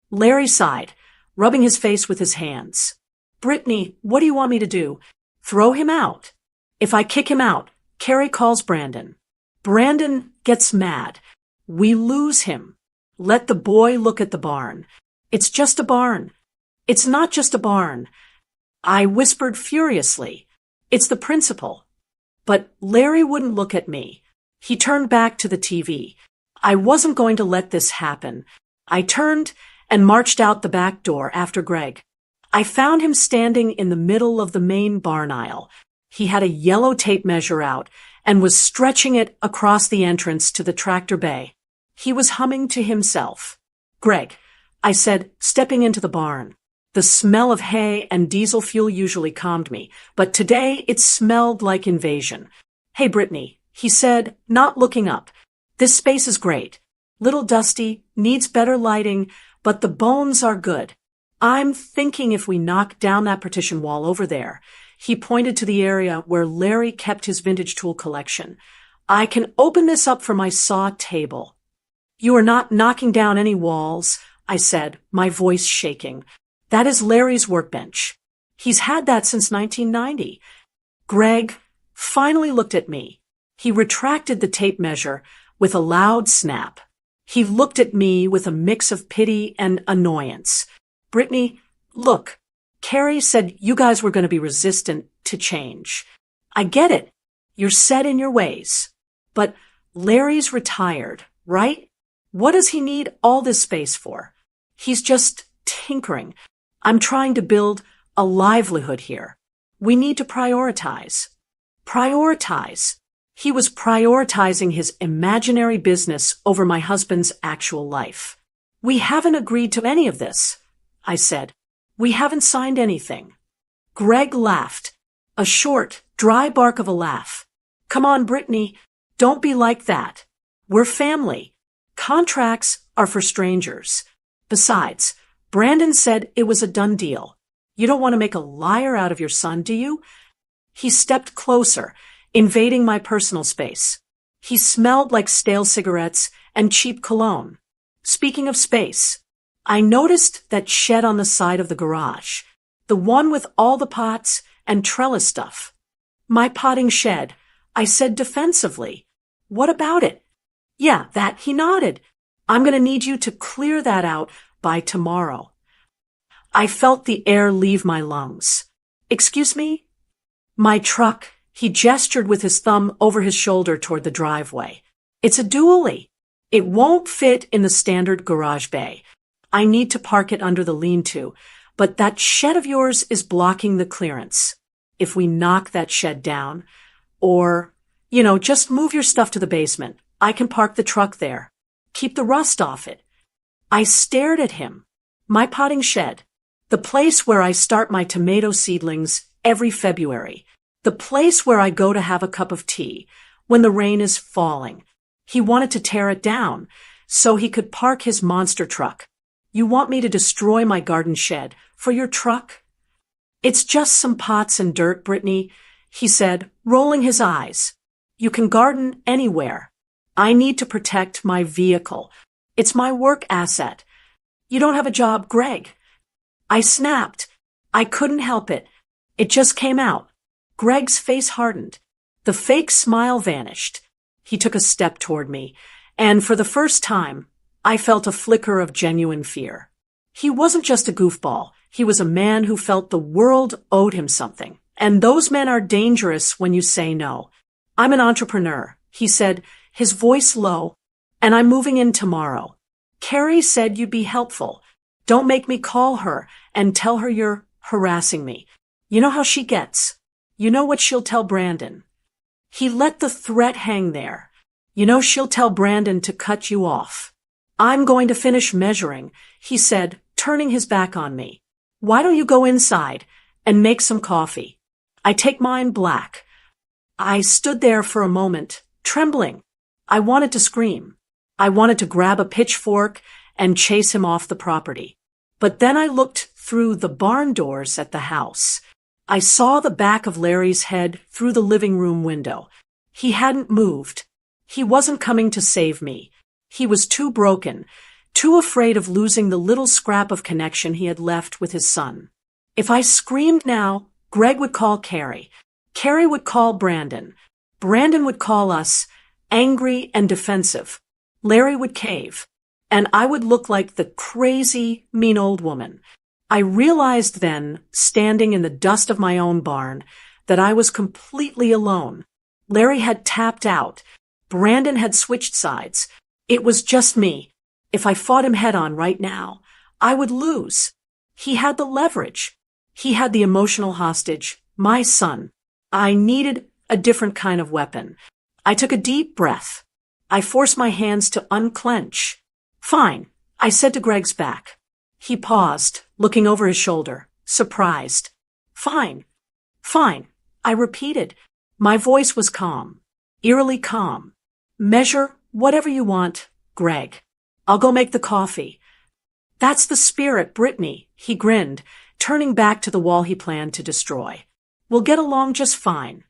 Larry sighed, rubbing his face with his hands. "Brittany, what do you want me to do? Throw him out?" "If I kick him out, Carrie calls Brandon. Brandon gets mad. We lose him. Let the boy look at the barn. It's just a barn." "It's not just a barn," I whispered furiously. "It's the principle." But Larry wouldn't look at me. He turned back to the TV. I wasn't going to let this happen. I turned and marched out the back door after Greg. I found him standing in the middle of the main barn aisle. He had a yellow tape measure out and was stretching it across the entrance to the tractor bay. He was humming to himself. "Greg," I said, stepping into the barn. The smell of hay and diesel fuel usually calmed me, but today it smelled like invasion. "Hey, Brittany," he said, not looking up. "This space is great. Little dusty, needs better lighting, but the bones are good. I'm thinking if we knock down that partition wall over there." He pointed to the area where Larry kept his vintage tool collection. "I can open this up for my saw table." "You are not knocking down any walls," I said, my voice shaking. "That is Larry's workbench. He's had that since 1990. Greg finally looked at me. He retracted the tape measure with a loud snap. He looked at me with a mix of pity and annoyance. "Brittany, look, Carrie said you guys were going to be resistant to change. I get it. You're set in your ways. But Larry's retired, right? What does he need all this space for? He's just tinkering. I'm trying to build a livelihood here. We need to prioritize." Prioritize. He was prioritizing his imaginary business over my husband's actual life. "We haven't agreed to any of this," I said. "We haven't signed anything." Greg laughed, a short, dry bark of a laugh. "Come on, Brittany, don't be like that. We're family. Contracts are for strangers. Besides, Brandon said it was a done deal. You don't want to make a liar out of your son, do you?" He stepped closer, invading my personal space. He smelled like stale cigarettes and cheap cologne. Speaking of space, I noticed that shed on the side of the garage, the one with all the pots and trellis stuff. "My potting shed," I said defensively. "What about it?" "Yeah, that," he nodded. "I'm going to need you to clear that out by tomorrow." I felt the air leave my lungs. "Excuse me?" "My truck," he gestured with his thumb over his shoulder toward the driveway. "It's a dually. It won't fit in the standard garage bay. I need to park it under the lean-to, but that shed of yours is blocking the clearance. If we knock that shed down, or, just move your stuff to the basement, I can park the truck there. Keep the rust off it." I stared at him. My potting shed, the place where I start my tomato seedlings every February, the place where I go to have a cup of tea when the rain is falling. He wanted to tear it down so he could park his monster truck. "You want me to destroy my garden shed for your truck?" "It's just some pots and dirt, Brittany," he said, rolling his eyes. "You can garden anywhere. I need to protect my vehicle. It's my work asset. You don't have a job, Greg." I snapped. I couldn't help it. It just came out. Greg's face hardened. The fake smile vanished. He took a step toward me, and for the first time, I felt a flicker of genuine fear. He wasn't just a goofball. He was a man who felt the world owed him something. And those men are dangerous when you say no. "I'm an entrepreneur," he said, his voice low, "and I'm moving in tomorrow. Carrie said you'd be helpful. Don't make me call her and tell her you're harassing me. You know how she gets. You know what she'll tell Brandon." He let the threat hang there. "You know she'll tell Brandon to cut you off." "I'm going to finish measuring," he said, turning his back on me. "Why don't you go inside and make some coffee? I take mine black." I stood there for a moment, trembling. I wanted to scream. I wanted to grab a pitchfork and chase him off the property. But then I looked through the barn doors at the house. I saw the back of Larry's head through the living room window. He hadn't moved. He wasn't coming to save me. He was too broken, too afraid of losing the little scrap of connection he had left with his son. If I screamed now, Greg would call Carrie. Carrie would call Brandon. Brandon would call us, angry and defensive. Larry would cave, and I would look like the crazy, mean old woman. I realized then, standing in the dust of my own barn, that I was completely alone. Larry had tapped out. Brandon had switched sides. It was just me. If I fought him head-on right now, I would lose. He had the leverage. He had the emotional hostage, my son. I needed a different kind of weapon. I took a deep breath. I forced my hands to unclench. Fine, I said to Greg's back. He paused, looking over his shoulder, surprised. Fine. Fine, I repeated. My voice was calm, eerily calm. Measure whatever you want, Greg. I'll go make the coffee. That's the spirit, Brittany, he grinned, turning back to the wall he planned to destroy. We'll get along just fine.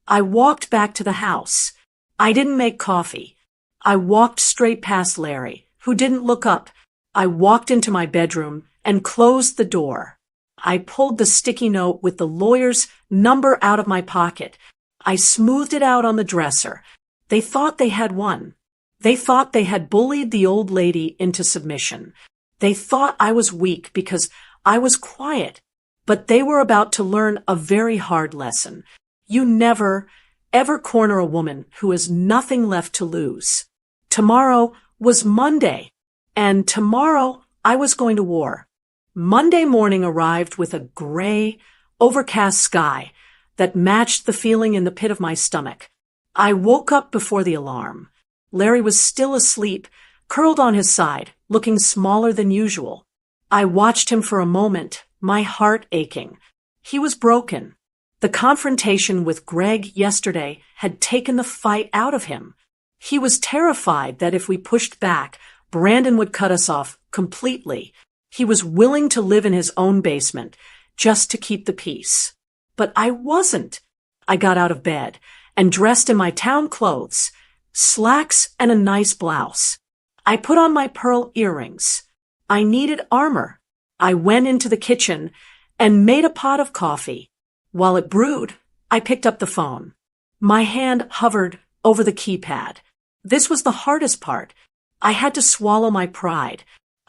I walked back to the house. I didn't make coffee. I walked straight past Larry, who didn't look up. I walked into my bedroom and closed the door. I pulled the sticky note with the lawyer's number out of my pocket. I smoothed it out on the dresser. They thought they had won. They thought they had bullied the old lady into submission. They thought I was weak because I was quiet. But they were about to learn a very hard lesson. You never, ever corner a woman who has nothing left to lose. Tomorrow was Monday, and tomorrow I was going to war. Monday morning arrived with a gray, overcast sky that matched the feeling in the pit of my stomach. I woke up before the alarm. Larry was still asleep, curled on his side, looking smaller than usual. I watched him for a moment, my heart aching. He was broken. The confrontation with Greg yesterday had taken the fight out of him. He was terrified that if we pushed back, Brandon would cut us off completely. He was willing to live in his own basement just to keep the peace. But I wasn't. I got out of bed and dressed in my town clothes, slacks and a nice blouse. I put on my pearl earrings. I needed armor. I went into the kitchen and made a pot of coffee. While it brewed, I picked up the phone. My hand hovered over the keypad. This was the hardest part. I had to swallow my pride.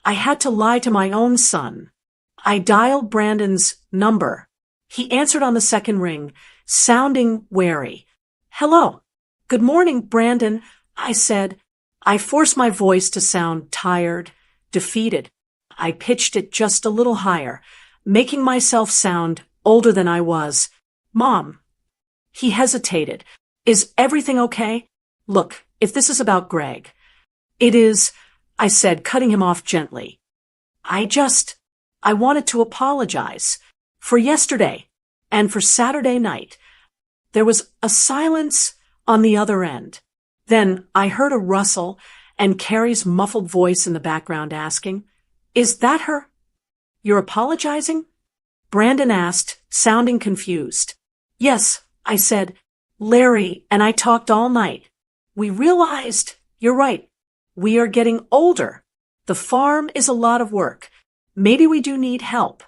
I had to lie to my own son. I dialed Brandon's number. He answered on the second ring, sounding wary. Hello. Good morning, Brandon, I said. I forced my voice to sound tired, defeated. I pitched it just a little higher, making myself sound older than I was. Mom. He hesitated. Is everything okay? Look, if this is about Greg. It is, I said, cutting him off gently. I wanted to apologize. For yesterday, and for Saturday night. There was a silence on the other end. Then I heard a rustle and Carrie's muffled voice in the background asking, Is that her? You're apologizing? Brandon asked, sounding confused. Yes, I said. Larry and I talked all night. We realized, you're right, we are getting older. The farm is a lot of work. Maybe we do need help.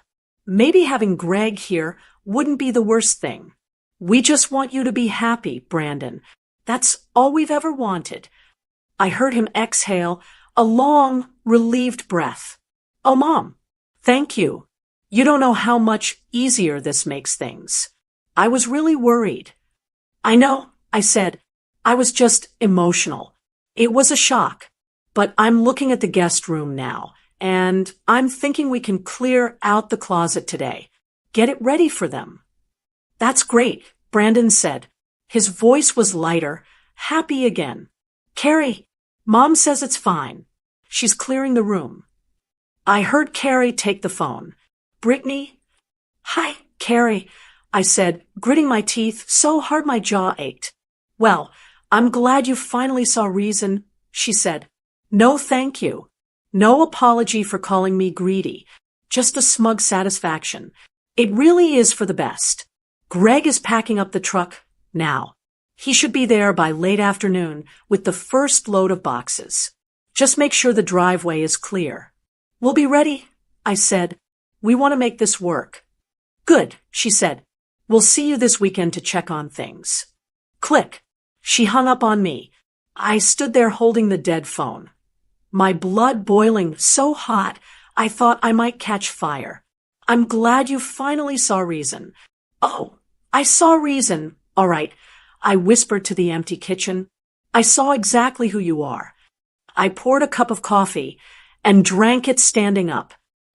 Maybe having Greg here wouldn't be the worst thing. We just want you to be happy, Brandon. That's all we've ever wanted. I heard him exhale a long, relieved breath. Oh, Mom, thank you. You don't know how much easier this makes things. I was really worried. I know, I said. I was just emotional. It was a shock. But I'm looking at the guest room now, and I'm thinking we can clear out the closet today. Get it ready for them. That's great, Brandon said. His voice was lighter, happy again. Carrie, Mom says it's fine. She's clearing the room. I heard Carrie take the phone. Brittany? Hi, Carrie, I said, gritting my teeth so hard my jaw ached. Well, I'm glad you finally saw reason, she said. No thank you. No apology for calling me greedy. Just a smug satisfaction. It really is for the best. Greg is packing up the truck now. He should be there by late afternoon with the first load of boxes. Just make sure the driveway is clear. We'll be ready, I said. We want to make this work. Good, she said. We'll see you this weekend to check on things. Click. She hung up on me. I stood there holding the dead phone. My blood boiling so hot, I thought I might catch fire. I'm glad you finally saw reason. Oh, I saw reason. All right, I whispered to the empty kitchen. I saw exactly who you are. I poured a cup of coffee and drank it standing up.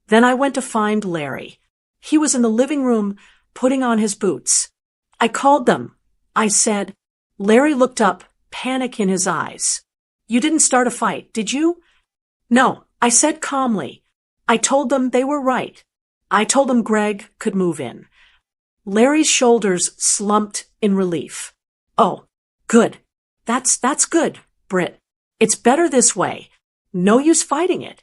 Then I went to find Larry. He was in the living room, putting on his boots. I called them. I said. Larry looked up, panic in his eyes. You didn't start a fight, did you? No, I said calmly. I told them they were right. I told them Greg could move in. Larry's shoulders slumped in relief. Oh, good. That's good, Britt. It's better this way. No use fighting it.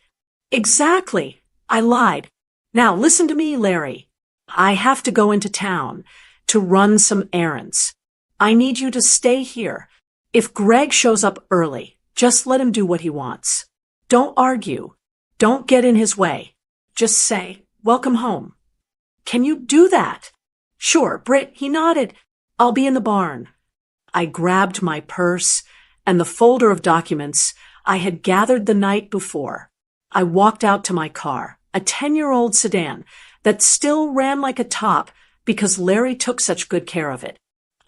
Exactly. I lied. Now listen to me, Larry. I have to go into town to run some errands. I need you to stay here. If Greg shows up early, just let him do what he wants. Don't argue. Don't get in his way. Just say, welcome home. Can you do that? Sure, Britt, he nodded. I'll be in the barn. I grabbed my purse and the folder of documents I had gathered the night before. I walked out to my car, a 10-year-old sedan that still ran like a top because Larry took such good care of it.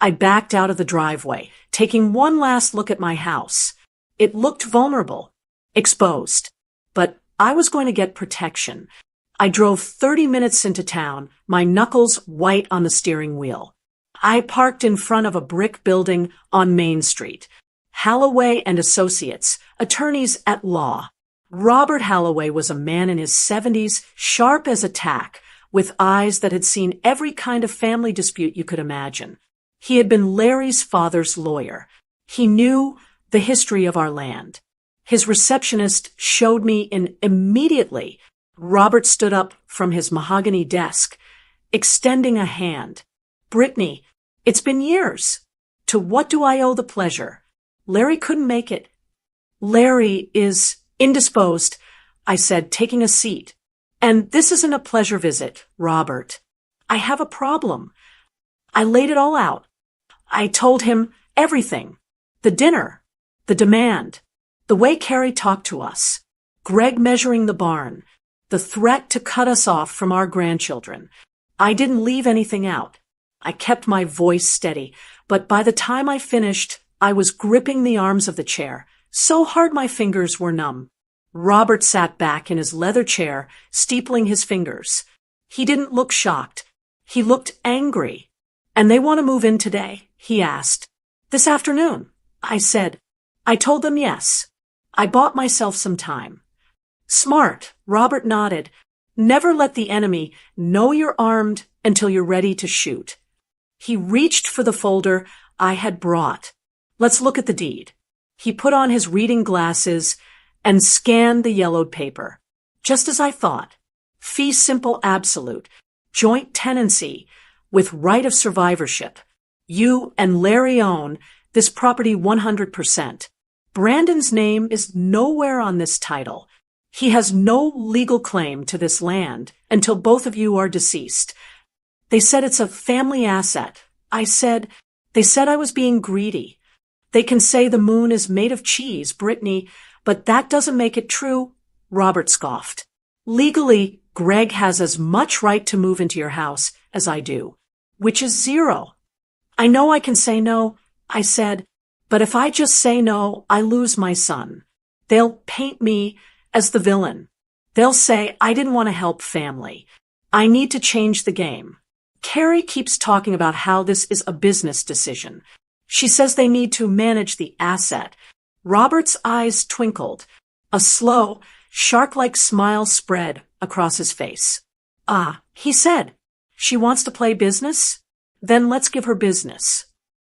I backed out of the driveway, taking one last look at my house. It looked vulnerable, exposed, but I was going to get protection. I drove 30 minutes into town, my knuckles white on the steering wheel. I parked in front of a brick building on Main Street. Halloway and Associates, attorneys at law. Robert Halloway was a man in his 70s, sharp as a tack, with eyes that had seen every kind of family dispute you could imagine. He had been Larry's father's lawyer. He knew the history of our land. His receptionist showed me in immediately. Robert stood up from his mahogany desk, extending a hand. Brittany, it's been years. To what do I owe the pleasure? Larry couldn't make it. Larry is indisposed, I said, taking a seat. And this isn't a pleasure visit, Robert. I have a problem. I laid it all out. I told him everything. The dinner, the demand, the way Carrie talked to us, Greg measuring the barn, the threat to cut us off from our grandchildren. I didn't leave anything out. I kept my voice steady, but by the time I finished, I was gripping the arms of the chair, so hard my fingers were numb. Robert sat back in his leather chair, steepling his fingers. He didn't look shocked. He looked angry. And they want to move in today? He asked. This afternoon, I said. I told them yes. I bought myself some time. Smart, Robert nodded. Never let the enemy know you're armed until you're ready to shoot. He reached for the folder I had brought. Let's look at the deed. He put on his reading glasses and scanned the yellowed paper. Just as I thought. Fee simple absolute. Joint tenancy with right of survivorship. You and Larry own this property 100%. Brandon's name is nowhere on this title. He has no legal claim to this land until both of you are deceased. They said it's a family asset. They said I was being greedy. They can say the moon is made of cheese, Brittany, but that doesn't make it true, Robert scoffed. Legally, Greg has as much right to move into your house as I do, which is 0. I know I can say no, I said, but if I just say no, I lose my son. They'll paint me as the villain. They'll say I didn't want to help family. I need to change the game. Carrie keeps talking about how this is a business decision. She says they need to manage the asset. Robert's eyes twinkled. A slow, shark-like smile spread across his face. Ah, he said, she wants to play business? Then let's give her business.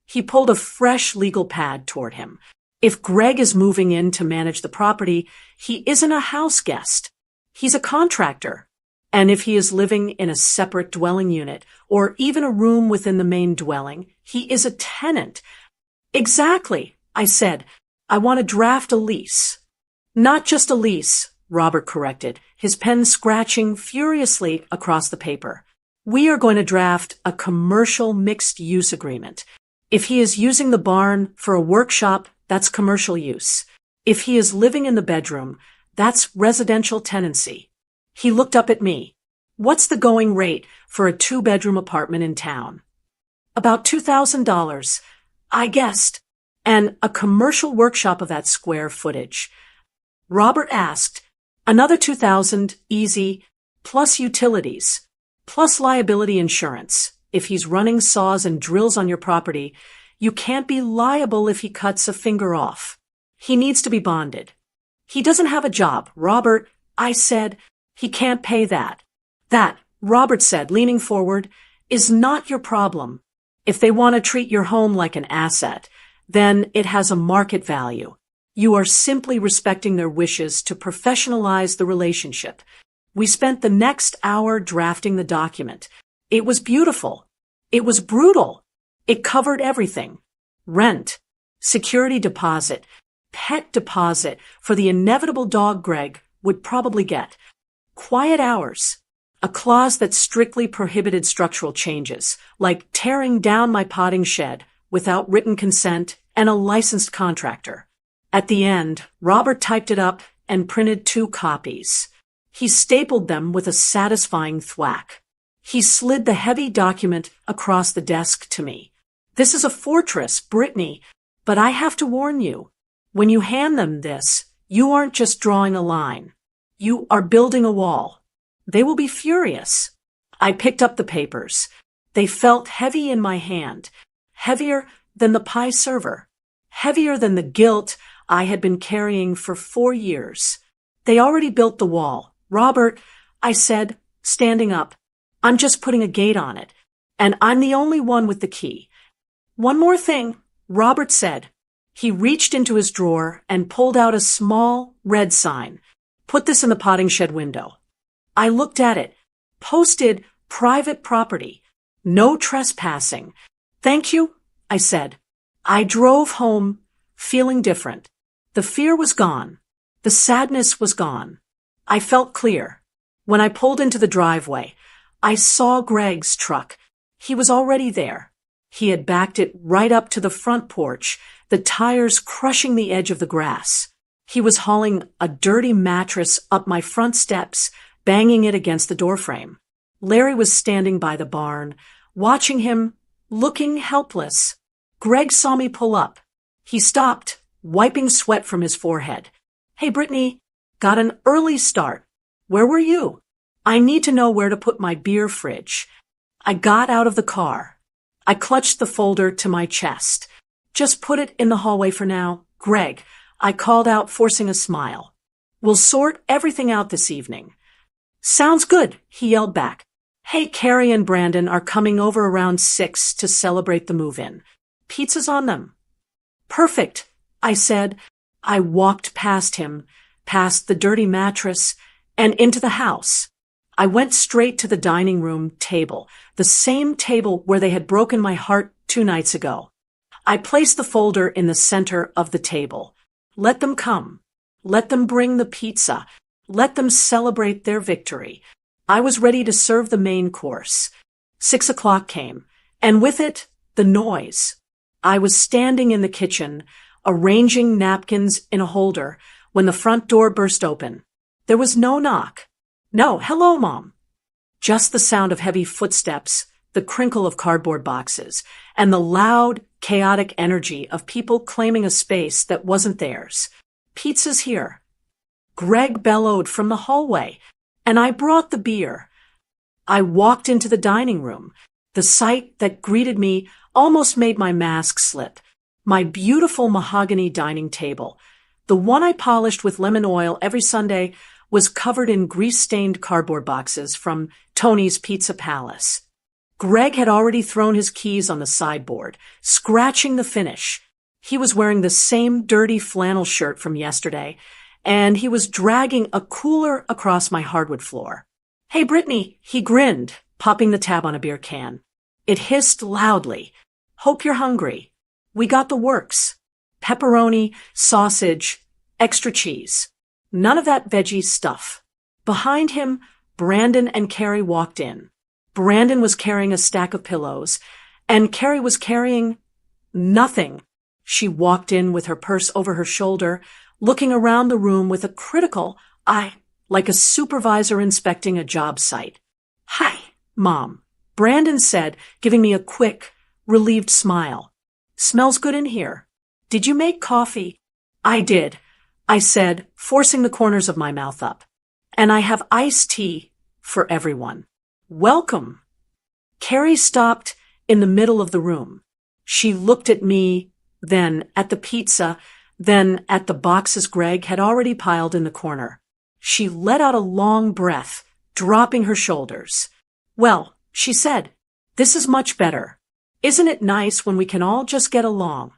He pulled a fresh legal pad toward him. If Greg is moving in to manage the property, he isn't a house guest. He's a contractor. And if he is living in a separate dwelling unit, or even a room within the main dwelling, he is a tenant. Exactly, I said. I want to draft a lease. Not just a lease, Robert corrected, his pen scratching furiously across the paper. We are going to draft a commercial mixed-use agreement. If he is using the barn for a workshop, that's commercial use. If he is living in the bedroom, that's residential tenancy. He looked up at me. What's the going rate for a 2-bedroom apartment in town? About $2,000, I guessed, and a commercial workshop of that square footage. Robert asked, another $2,000, easy, plus utilities. plus liability insurance. If he's running saws and drills on your property, you can't be liable if he cuts a finger off. He needs to be bonded. He doesn't have a job, Robert, I said. He can't pay that. That, Robert said, leaning forward, is not your problem. If they want to treat your home like an asset, then it has a market value. You are simply respecting their wishes to professionalize the relationship. We spent the next hour drafting the document. It was beautiful. It was brutal. It covered everything. Rent, security deposit, pet deposit for the inevitable dog Greg would probably get. Quiet hours. A clause that strictly prohibited structural changes, like tearing down my potting shed without written consent and a licensed contractor. At the end, Robert typed it up and printed 2 copies. He stapled them with a satisfying thwack. He slid the heavy document across the desk to me. This is a fortress, Brittany, but I have to warn you. When you hand them this, you aren't just drawing a line. You are building a wall. They will be furious. I picked up the papers. They felt heavy in my hand, heavier than the pie server, heavier than the guilt I had been carrying for 4 years. They already built the wall. Robert, I said, standing up, I'm just putting a gate on it, and I'm the only one with the key. One more thing, Robert said. He reached into his drawer and pulled out a small red sign. Put this in the potting shed window. I looked at it. Posted private property. No trespassing. Thank you, I said. I drove home, feeling different. The fear was gone. The sadness was gone. I felt clear. When I pulled into the driveway, I saw Greg's truck. He was already there. He had backed it right up to the front porch, the tires crushing the edge of the grass. He was hauling a dirty mattress up my front steps, banging it against the doorframe. Larry was standing by the barn, watching him, looking helpless. Greg saw me pull up. He stopped, wiping sweat from his forehead. Hey, Brittany, got an early start. Where were you? I need to know where to put my beer fridge. I got out of the car. I clutched the folder to my chest. Just put it in the hallway for now. Greg, I called out, forcing a smile. We'll sort everything out this evening. Sounds good, he yelled back. Hey, Carrie and Brandon are coming over around 6 to celebrate the move-in. Pizza's on them. Perfect, I said. I walked past him, past the dirty mattress, and into the house. I went straight to the dining room table, the same table where they had broken my heart 2 nights ago. I placed the folder in the center of the table. Let them come. Let them bring the pizza. Let them celebrate their victory. I was ready to serve the main course. 6 o'clock came, and with it, the noise. I was standing in the kitchen, arranging napkins in a holder, when the front door burst open. There was no knock. No, hello, Mom. Just the sound of heavy footsteps, the crinkle of cardboard boxes, and the loud, chaotic energy of people claiming a space that wasn't theirs. Pizza's here. Greg bellowed from the hallway, and I brought the beer. I walked into the dining room. The sight that greeted me almost made my mask slip. My beautiful mahogany dining table, the one I polished with lemon oil every Sunday, was covered in grease-stained cardboard boxes from Tony's Pizza Palace. Greg had already thrown his keys on the sideboard, scratching the finish. He was wearing the same dirty flannel shirt from yesterday, and he was dragging a cooler across my hardwood floor. Hey, Brittany, he grinned, popping the tab on a beer can. It hissed loudly. Hope you're hungry. We got the works. Pepperoni, sausage, extra cheese. None of that veggie stuff. Behind him, Brandon and Carrie walked in. Brandon was carrying a stack of pillows, and Carrie was carrying nothing. She walked in with her purse over her shoulder, looking around the room with a critical eye, like a supervisor inspecting a job site. Hi, Mom, Brandon said, giving me a quick, relieved smile. Smells good in here. Did you make coffee? I did, I said, forcing the corners of my mouth up. And I have iced tea for everyone. Welcome. Carrie stopped in the middle of the room. She looked at me, then at the pizza, then at the boxes Greg had already piled in the corner. She let out a long breath, dropping her shoulders. Well, she said, this is much better. Isn't it nice when we can all just get along?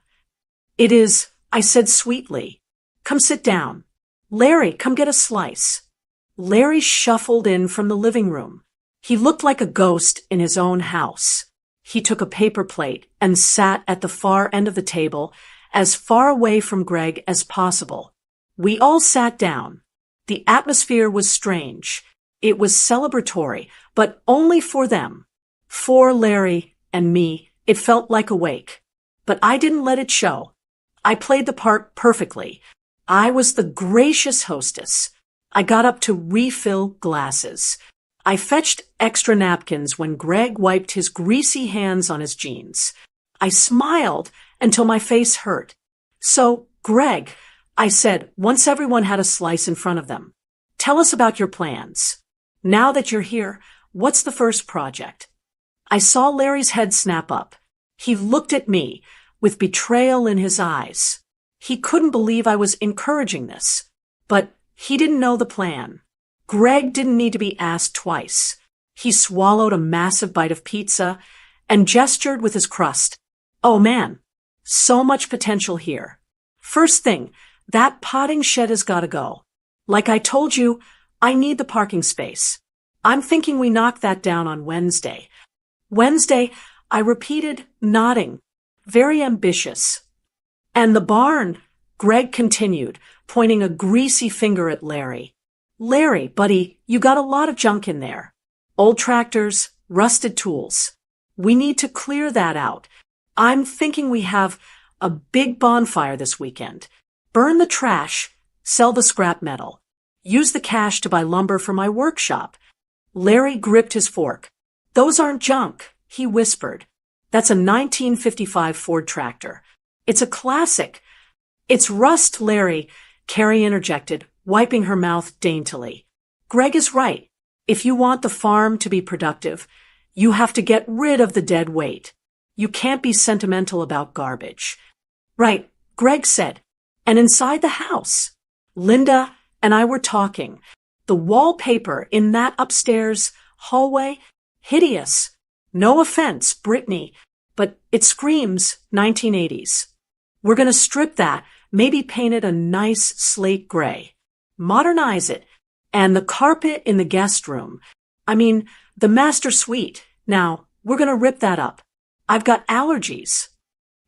It is, I said sweetly. Come sit down. Larry, come get a slice. Larry shuffled in from the living room. He looked like a ghost in his own house. He took a paper plate and sat at the far end of the table, as far away from Greg as possible. We all sat down. The atmosphere was strange. It was celebratory, but only for them. For Larry and me, it felt like a wake. But I didn't let it show. I played the part perfectly. I was the gracious hostess. I got up to refill glasses. I fetched extra napkins when Greg wiped his greasy hands on his jeans. I smiled until my face hurt. So, Greg, I said, once everyone had a slice in front of them, tell us about your plans. Now that you're here, what's the first project? I saw Larry's head snap up. He looked at me with betrayal in his eyes. He couldn't believe I was encouraging this, but he didn't know the plan. Greg didn't need to be asked twice. He swallowed a massive bite of pizza and gestured with his crust. Oh man, so much potential here. First thing, that potting shed has got to go. Like I told you, I need the parking space. I'm thinking we knock that down on Wednesday. Wednesday, I repeated, nodding. Very ambitious. And the barn, Greg continued, pointing a greasy finger at Larry. Larry, buddy, you got a lot of junk in there. Old tractors, rusted tools. We need to clear that out. I'm thinking we have a big bonfire this weekend. Burn the trash, sell the scrap metal. Use the cash to buy lumber for my workshop. Larry gripped his fork. Those aren't junk, he whispered. That's a 1955 Ford tractor. It's a classic. It's rust, Larry, Carrie interjected, wiping her mouth daintily. Greg is right. If you want the farm to be productive, you have to get rid of the dead weight. You can't be sentimental about garbage. Right, Greg said. And inside the house, Linda and I were talking. The wallpaper in that upstairs hallway, hideous. No offense, Brittany, but it screams 1980s. We're going to strip that, maybe paint it a nice slate gray. Modernize it. And the carpet in the guest room. The master suite. Now, we're going to rip that up. I've got allergies.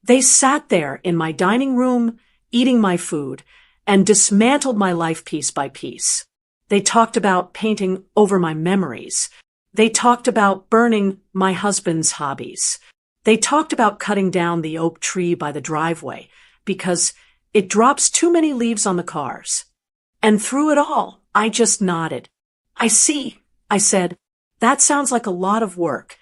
They sat there in my dining room, eating my food, and dismantled my life piece by piece. They talked about painting over my memories. They talked about burning my husband's hobbies. They talked about cutting down the oak tree by the driveway because it drops too many leaves on the cars. And through it all, I just nodded. I see, I said. That sounds like a lot of work.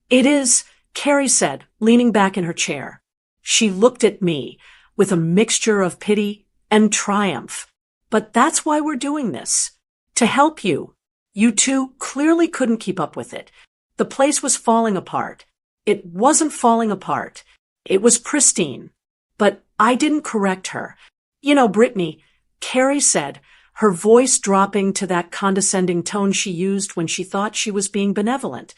It is, Carrie said, leaning back in her chair. She looked at me with a mixture of pity and triumph. But that's why we're doing this. To help you. You two clearly couldn't keep up with it. The place was falling apart. It wasn't falling apart. It was pristine. But I didn't correct her. You know, Brittany, Carrie said, her voice dropping to that condescending tone she used when she thought she was being benevolent.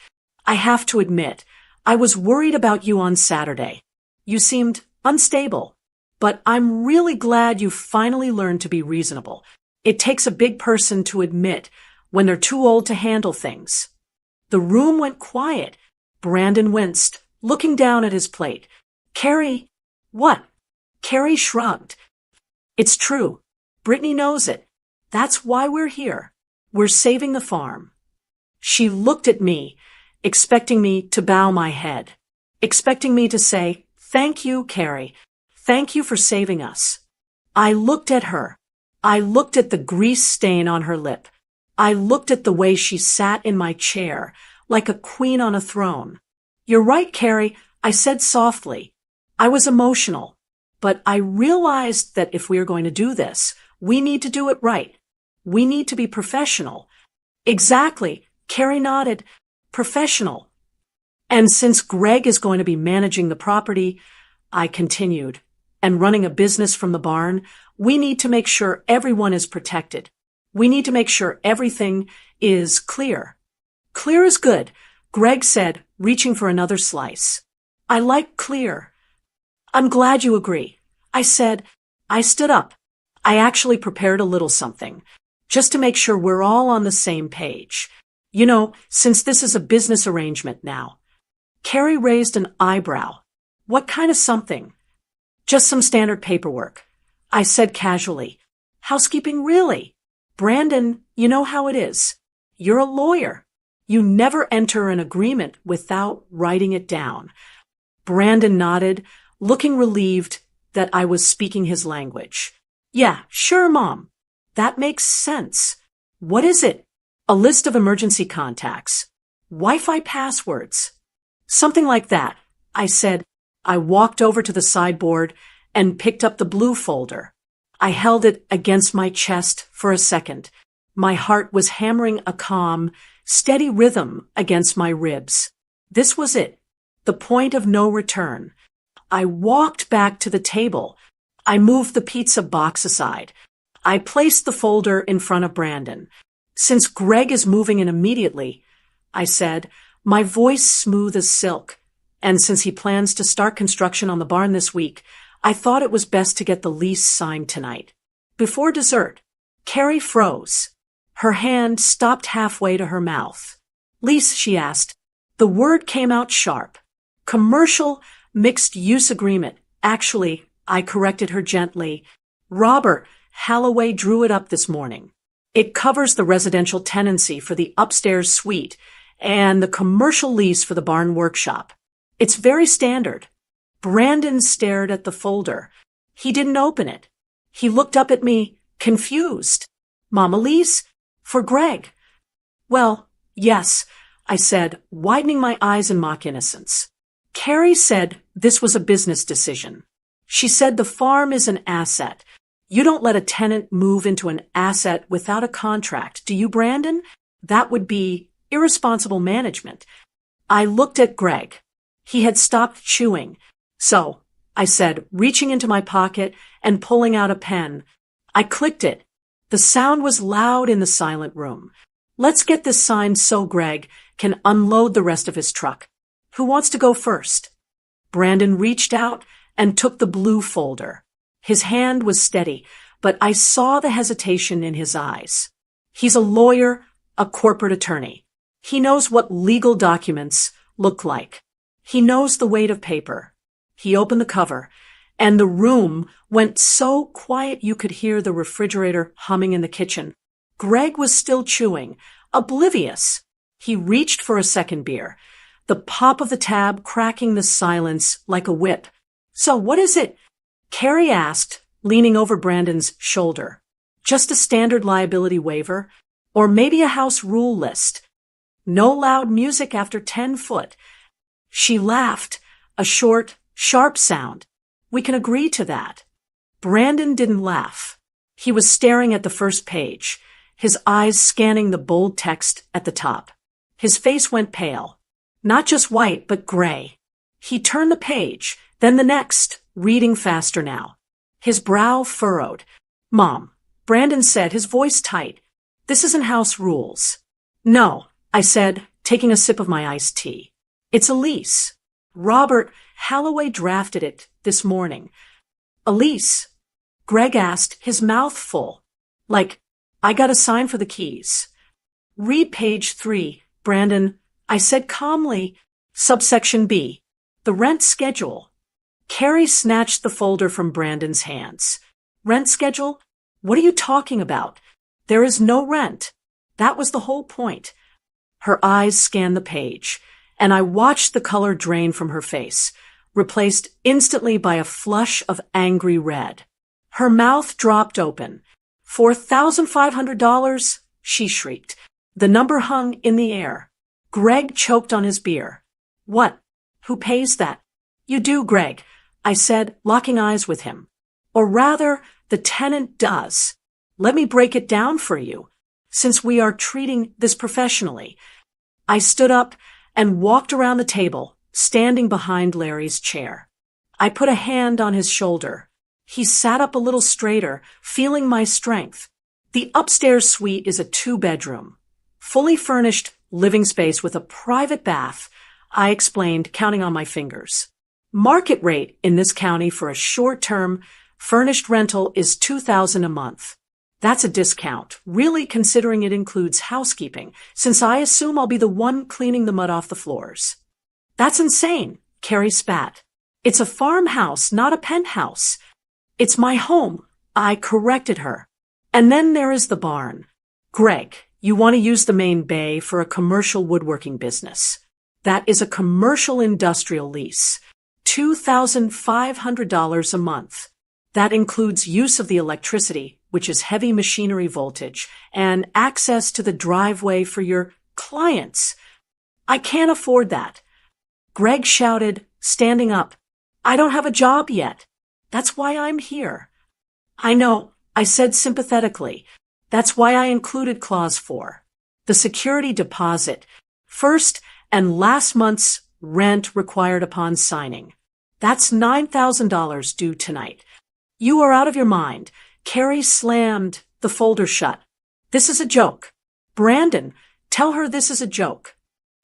I have to admit, I was worried about you on Saturday. You seemed unstable. But I'm really glad you finally learned to be reasonable. It takes a big person to admit when they're too old to handle things. The room went quiet. Brandon winced, looking down at his plate. Carrie, what? Carrie shrugged. It's true. Brittany knows it. That's why we're here. We're saving the farm. She looked at me, expecting me to bow my head, expecting me to say, thank you, Carrie. Thank you for saving us. I looked at her. I looked at the grease stain on her lip. I looked at the way she sat in my chair, like a queen on a throne. You're right, Carrie, I said softly. I was emotional, but I realized that if we're going to do this, we need to do it right. We need to be professional. Exactly, Carrie nodded. professional. And since Greg is going to be managing the property, I continued, and running a business from the barn, we need to make sure everyone is protected. We need to make sure everything is clear. Clear is good, Greg said, reaching for another slice. I like clear. I'm glad you agree. I said. I stood up. I actually prepared a little something, just to make sure we're all on the same page. You know, since this is a business arrangement now. Carrie raised an eyebrow. What kind of something? Just some standard paperwork. I said casually. Housekeeping, really? Brandon, you know how it is. You're a lawyer. You never enter an agreement without writing it down. Brandon nodded, looking relieved that I was speaking his language. Yeah, sure, Mom. That makes sense. What is it? A list of emergency contacts. Wi-Fi passwords. Something like that, I said. I walked over to the sideboard and picked up the blue folder. I held it against my chest for a second. My heart was hammering a calm, steady rhythm against my ribs. This was it, the point of no return. I walked back to the table. I moved the pizza box aside. I placed the folder in front of Brandon. Since Greg is moving in immediately, I said, my voice smooth as silk, and since he plans to start construction on the barn this week, I thought it was best to get the lease signed tonight. Before dessert, Carrie froze. Her hand stopped halfway to her mouth. Lease, she asked. The word came out sharp. Commercial mixed-use agreement. Actually, I corrected her gently. Robert Halloway drew it up this morning. It covers the residential tenancy for the upstairs suite and the commercial lease for the barn workshop. It's very standard. Brandon stared at the folder. He didn't open it. He looked up at me, confused. Mama lease? For Greg? Well, yes, I said, widening my eyes in mock innocence. Carrie said this was a business decision. She said the farm is an asset. You don't let a tenant move into an asset without a contract, do you, Brandon? That would be irresponsible management. I looked at Greg. He had stopped chewing. So, I said, reaching into my pocket and pulling out a pen. I clicked it. The sound was loud in the silent room. Let's get this signed so Greg can unload the rest of his truck. Who wants to go first? Brandon reached out and took the blue folder. His hand was steady, but I saw the hesitation in his eyes. He's a lawyer, a corporate attorney. He knows what legal documents look like. He knows the weight of paper. He opened the cover, and the room went so quiet you could hear the refrigerator humming in the kitchen. Greg was still chewing, oblivious. He reached for a second beer, the pop of the tab cracking the silence like a whip. So what is it? Carrie asked, leaning over Brandon's shoulder. Just a standard liability waiver, or maybe a house rule list. No loud music after 10 foot. She laughed, a short, sharp sound. We can agree to that. Brandon didn't laugh. He was staring at the first page, his eyes scanning the bold text at the top. His face went pale. Not just white, but gray. He turned the page, then the next, reading faster now. His brow furrowed. Mom, Brandon said, his voice tight. This isn't house rules. No, I said, taking a sip of my iced tea. It's a lease. Robert Halloway drafted it this morning. A lease? Greg asked, his mouth full. Like, I got a sign for the keys. Read page 3, Brandon, I said calmly. Subsection B. The rent schedule. Carrie snatched the folder from Brandon's hands. Rent schedule? What are you talking about? There is no rent. That was the whole point. Her eyes scanned the page, and I watched the color drain from her face, replaced instantly by a flush of angry red. Her mouth dropped open. $4,500? She shrieked. The number hung in the air. Greg choked on his beer. What? Who pays that? You do, Greg, I said, locking eyes with him. Or rather, the tenant does. Let me break it down for you, since we are treating this professionally. I stood up and walked around the table, standing behind Larry's chair. I put a hand on his shoulder. He sat up a little straighter, feeling my strength. The upstairs suite is a 2-bedroom, fully furnished living space with a private bath, I explained, counting on my fingers. Market rate in this county for a short-term, furnished rental is $2,000 a month. That's a discount, really, considering it includes housekeeping, since I assume I'll be the one cleaning the mud off the floors. That's insane, Carrie spat. It's a farmhouse, not a penthouse. It's my home, I corrected her. And then there is the barn. Greg, you want to use the main bay for a commercial woodworking business. That is a commercial industrial lease. $2,500 a month. That includes use of the electricity, which is heavy machinery voltage, and access to the driveway for your clients. I can't afford that. Greg shouted, standing up. I don't have a job yet. That's why I'm here. I know, I said sympathetically. That's why I included Clause 4. The security deposit, first and last month's rent required upon signing. That's $9,000 due tonight. You are out of your mind. Carrie slammed the folder shut. This is a joke. Brandon, tell her this is a joke.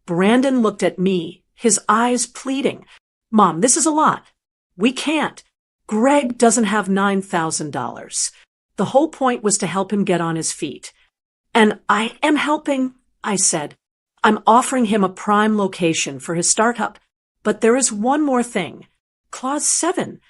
Brandon looked at me, his eyes pleading. Mom, this is a lot. We can't. Greg doesn't have $9,000. The whole point was to help him get on his feet. And I am helping, I said. I'm offering him a prime location for his startup. But there is one more thing. Clause 7.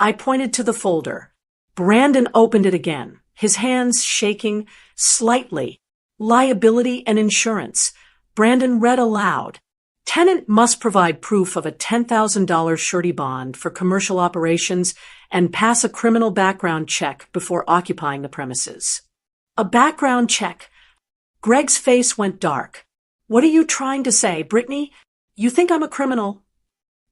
I pointed to the folder. Brandon opened it again, his hands shaking slightly. Liability and insurance. Brandon read aloud. Tenant must provide proof of a $10,000 surety bond for commercial operations and pass a criminal background check before occupying the premises. A background check. Greg's face went dark. What are you trying to say, Brittany? You think I'm a criminal?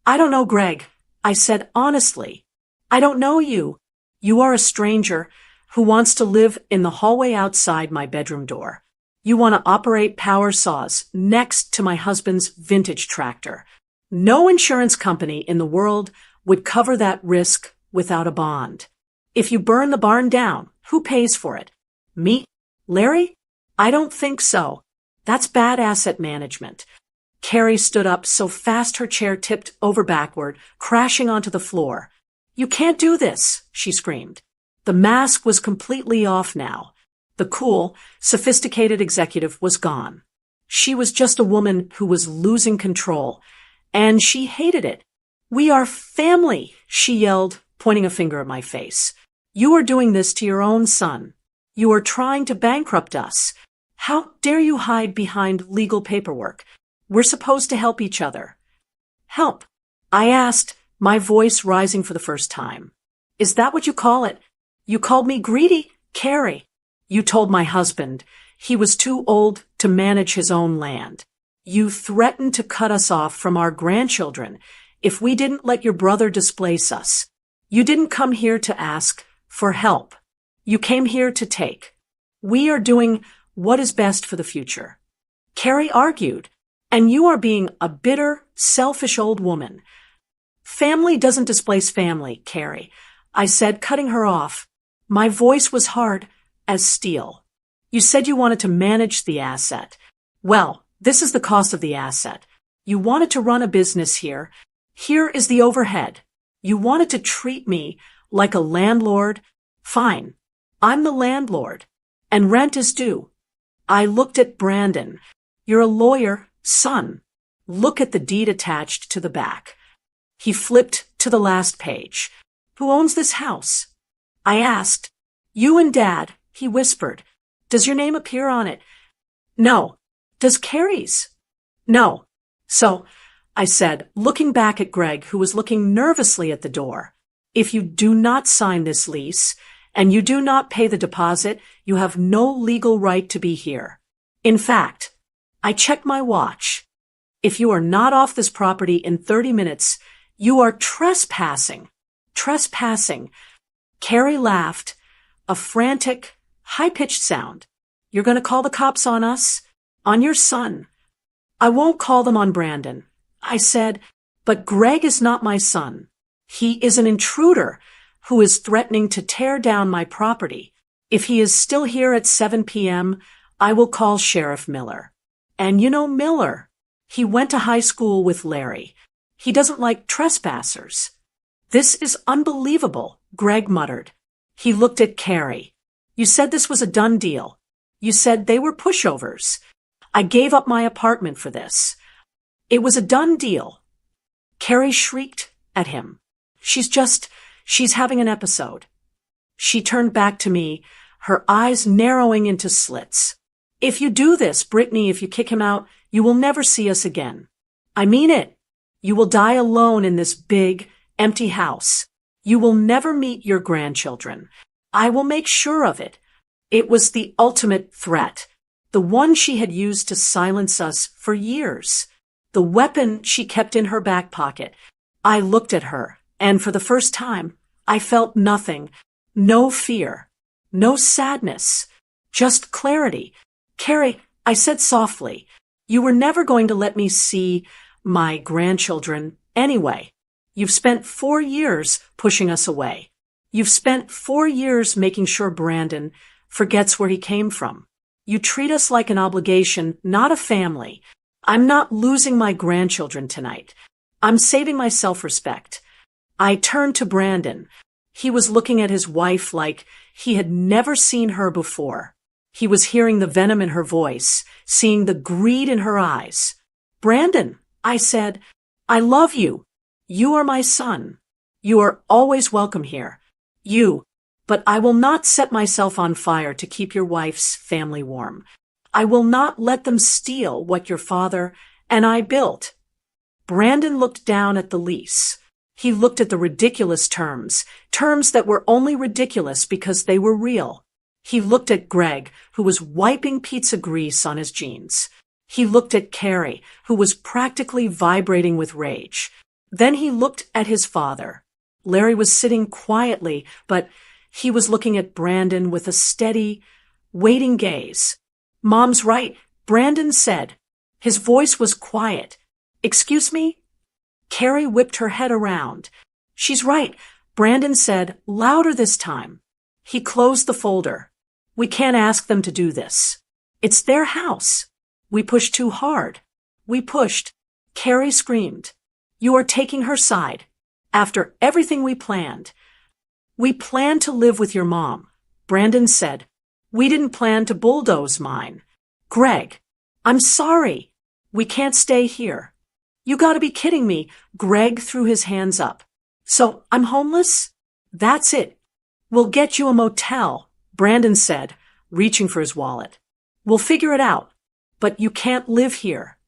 I don't know, Greg, I said honestly. I don't know you. You are a stranger who wants to live in the hallway outside my bedroom door. You want to operate power saws next to my husband's vintage tractor. No insurance company in the world would cover that risk without a bond. If you burn the barn down, who pays for it? Me? Larry? I don't think so. That's bad asset management. Carrie stood up so fast her chair tipped over backward, crashing onto the floor. You can't do this, she screamed. The mask was completely off now. The cool, sophisticated executive was gone. She was just a woman who was losing control, and she hated it. We are family, she yelled, pointing a finger at my face. You are doing this to your own son. You are trying to bankrupt us. How dare you hide behind legal paperwork? We're supposed to help each other. Help, I asked, my voice rising for the first time. Is that what you call it? You called me greedy, Carrie. You told my husband he was too old to manage his own land. You threatened to cut us off from our grandchildren if we didn't let your brother displace us. You didn't come here to ask for help. You came here to take. We are doing what is best for the future. Carrie argued, and you are being a bitter, selfish old woman. Family doesn't displace family, Carrie, I said, cutting her off. My voice was hard as steel. You said you wanted to manage the asset. Well, this is the cost of the asset. You wanted to run a business here. Here is the overhead. You wanted to treat me like a landlord. Fine. I'm the landlord. And rent is due. I looked at Brandon. You're a lawyer, son. Look at the deed attached to the back. He flipped to the last page. Who owns this house? I asked. You and Dad, he whispered. Does your name appear on it? No. Does Carrie's? No. So, I said, looking back at Greg, who was looking nervously at the door, if you do not sign this lease, and you do not pay the deposit, you have no legal right to be here. In fact, I checked my watch. If you are not off this property in 30 minutes, you are trespassing. Trespassing. Carrie laughed, a frantic, high-pitched sound. You're going to call the cops on us? On your son? I won't call them on Brandon. I said, but Greg is not my son. He is an intruder who is threatening to tear down my property. If he is still here at 7 p.m., I will call Sheriff Miller. And you know Miller. He went to high school with Larry. He doesn't like trespassers. This is unbelievable, Greg muttered. He looked at Carrie. You said this was a done deal. You said they were pushovers. I gave up my apartment for this. It was a done deal. Carrie shrieked at him. She's having an episode. She turned back to me, her eyes narrowing into slits. If you do this, Brittany, if you kick him out, you will never see us again. I mean it. You will die alone in this big, empty house. You will never meet your grandchildren. I will make sure of it. It was the ultimate threat, the one she had used to silence us for years, the weapon she kept in her back pocket. I looked at her, and for the first time, I felt nothing, no fear, no sadness, just clarity. Carrie, I said softly, you were never going to let me see my grandchildren anyway. You've spent 4 years pushing us away. You've spent 4 years making sure Brandon forgets where he came from. You treat us like an obligation, not a family. I'm not losing my grandchildren tonight. I'm saving my self-respect. I turned to Brandon. He was looking at his wife like he had never seen her before. He was hearing the venom in her voice, seeing the greed in her eyes. Brandon, I said, I love you. You are my son. You are always welcome here. But I will not set myself on fire to keep your wife's family warm. I will not let them steal what your father and I built. Brandon looked down at the lease. He looked at the ridiculous terms that were only ridiculous because they were real. He looked at Greg, who was wiping pizza grease on his jeans. He looked at Carrie, who was practically vibrating with rage. Then he looked at his father. Larry was sitting quietly, but he was looking at Brandon with a steady, waiting gaze. Mom's right, Brandon said. His voice was quiet. Excuse me? Carrie whipped her head around. She's right, Brandon said, louder this time. He closed the folder. We can't ask them to do this. It's their house. We pushed too hard. We pushed. Carrie screamed. You are taking her side. After everything we planned. We planned to live with your mom, Brandon said. We didn't plan to bulldoze mine. Greg, I'm sorry. We can't stay here. You gotta be kidding me. Greg threw his hands up. So I'm homeless? That's it. We'll get you a motel, Brandon said, reaching for his wallet. We'll figure it out. But you can't live here.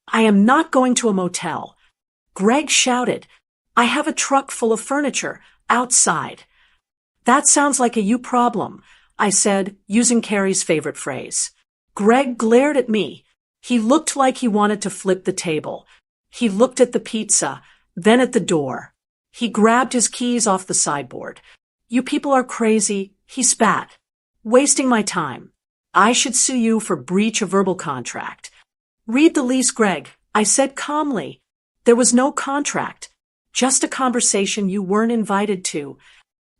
I am not going to a motel. Greg shouted. I have a truck full of furniture outside. That sounds like a you problem, I said, using Carrie's favorite phrase. Greg glared at me. He looked like he wanted to flip the table. He looked at the pizza, then at the door. He grabbed his keys off the sideboard. You people are crazy, he spat. Wasting my time. I should sue you for breach of verbal contract. Read the lease, Greg, I said calmly. There was no contract, just a conversation you weren't invited to.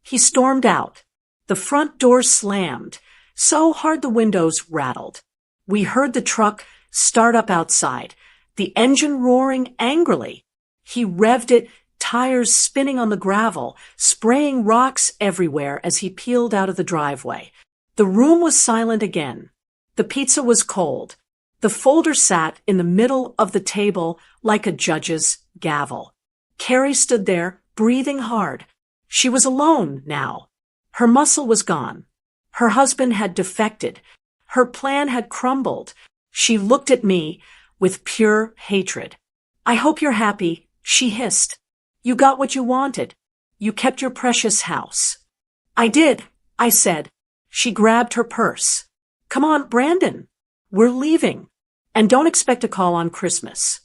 He stormed out. The front door slammed, so hard the windows rattled. We heard the truck start up outside, the engine roaring angrily. He revved it, tires spinning on the gravel, spraying rocks everywhere as he peeled out of the driveway. The room was silent again. The pizza was cold. The folder sat in the middle of the table like a judge's gavel. Carrie stood there, breathing hard. She was alone now. Her muscle was gone. Her husband had defected. Her plan had crumbled. She looked at me with pure hatred. I hope you're happy, she hissed. You got what you wanted. You kept your precious house. I did, I said. She grabbed her purse. Come on, Brandon. We're leaving. And don't expect a call on Christmas.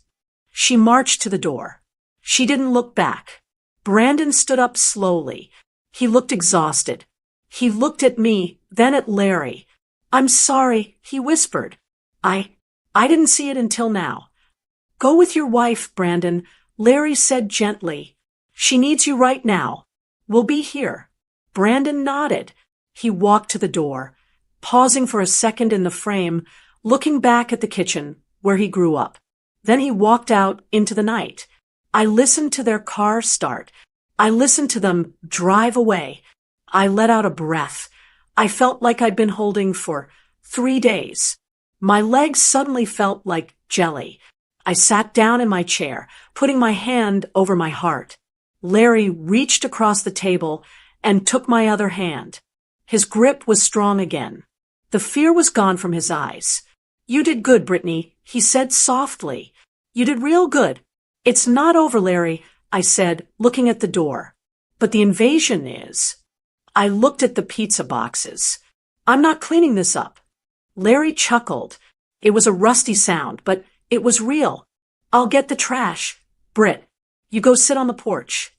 She marched to the door. She didn't look back. Brandon stood up slowly. He looked exhausted. He looked at me, then at Larry. I'm sorry, he whispered. I didn't see it until now. Go with your wife, Brandon, Larry said gently. She needs you right now. We'll be here. Brandon nodded. He walked to the door, pausing for a second in the frame, looking back at the kitchen where he grew up. Then he walked out into the night. I listened to their car start. I listened to them drive away. I let out a breath. I felt like I'd been holding for 3 days. My legs suddenly felt like jelly. I sat down in my chair, putting my hand over my heart. Larry reached across the table and took my other hand. His grip was strong again. The fear was gone from his eyes. You did good, Brittany, he said softly. You did real good. It's not over, Larry, I said, looking at the door. But the invasion is. I looked at the pizza boxes. I'm not cleaning this up. Larry chuckled. It was a rusty sound, but it was real. I'll get the trash. Britt, you go sit on the porch.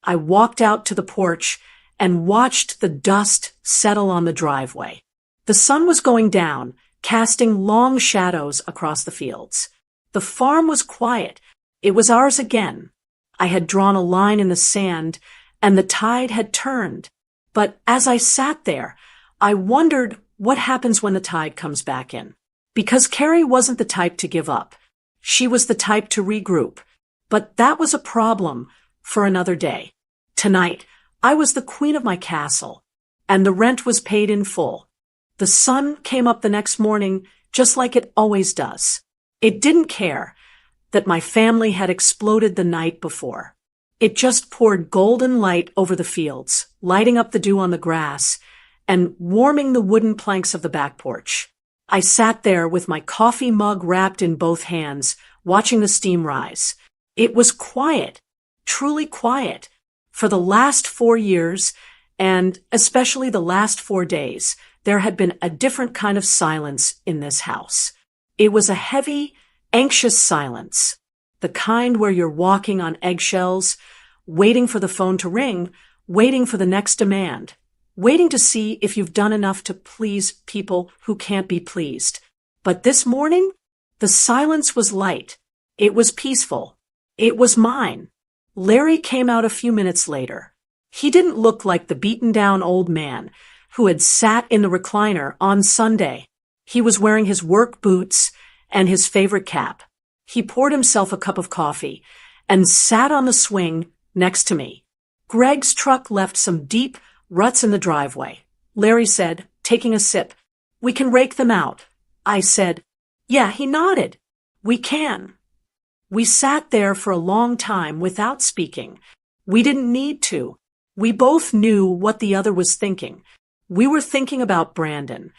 I walked out to the porch and watched the dust settle on the driveway. The sun was going down, casting long shadows across the fields. The farm was quiet. It was ours again. I had drawn a line in the sand, and the tide had turned. But as I sat there, I wondered what happens when the tide comes back in. Because Carrie wasn't the type to give up. She was the type to regroup. But that was a problem for another day. Tonight, I was the queen of my castle, and the rent was paid in full. The sun came up the next morning just like it always does. It didn't care that my family had exploded the night before. It just poured golden light over the fields, lighting up the dew on the grass and warming the wooden planks of the back porch. I sat there with my coffee mug wrapped in both hands, watching the steam rise. It was quiet, truly quiet. For the last 4 years, and especially the last 4 days, there had been a different kind of silence in this house. It was a heavy, anxious silence, the kind where you're walking on eggshells, waiting for the phone to ring, waiting for the next demand, waiting to see if you've done enough to please people who can't be pleased. But this morning, the silence was light. It was peaceful. It was mine. Larry came out a few minutes later. He didn't look like the beaten-down old man who had sat in the recliner on Sunday. He was wearing his work boots and his favorite cap. He poured himself a cup of coffee and sat on the swing next to me. Greg's truck left some deep ruts in the driveway. Larry said, taking a sip, "We can rake them out." I said, "Yeah," he nodded. "We can." We sat there for a long time without speaking. We didn't need to. We both knew what the other was thinking. We were thinking about Brandon.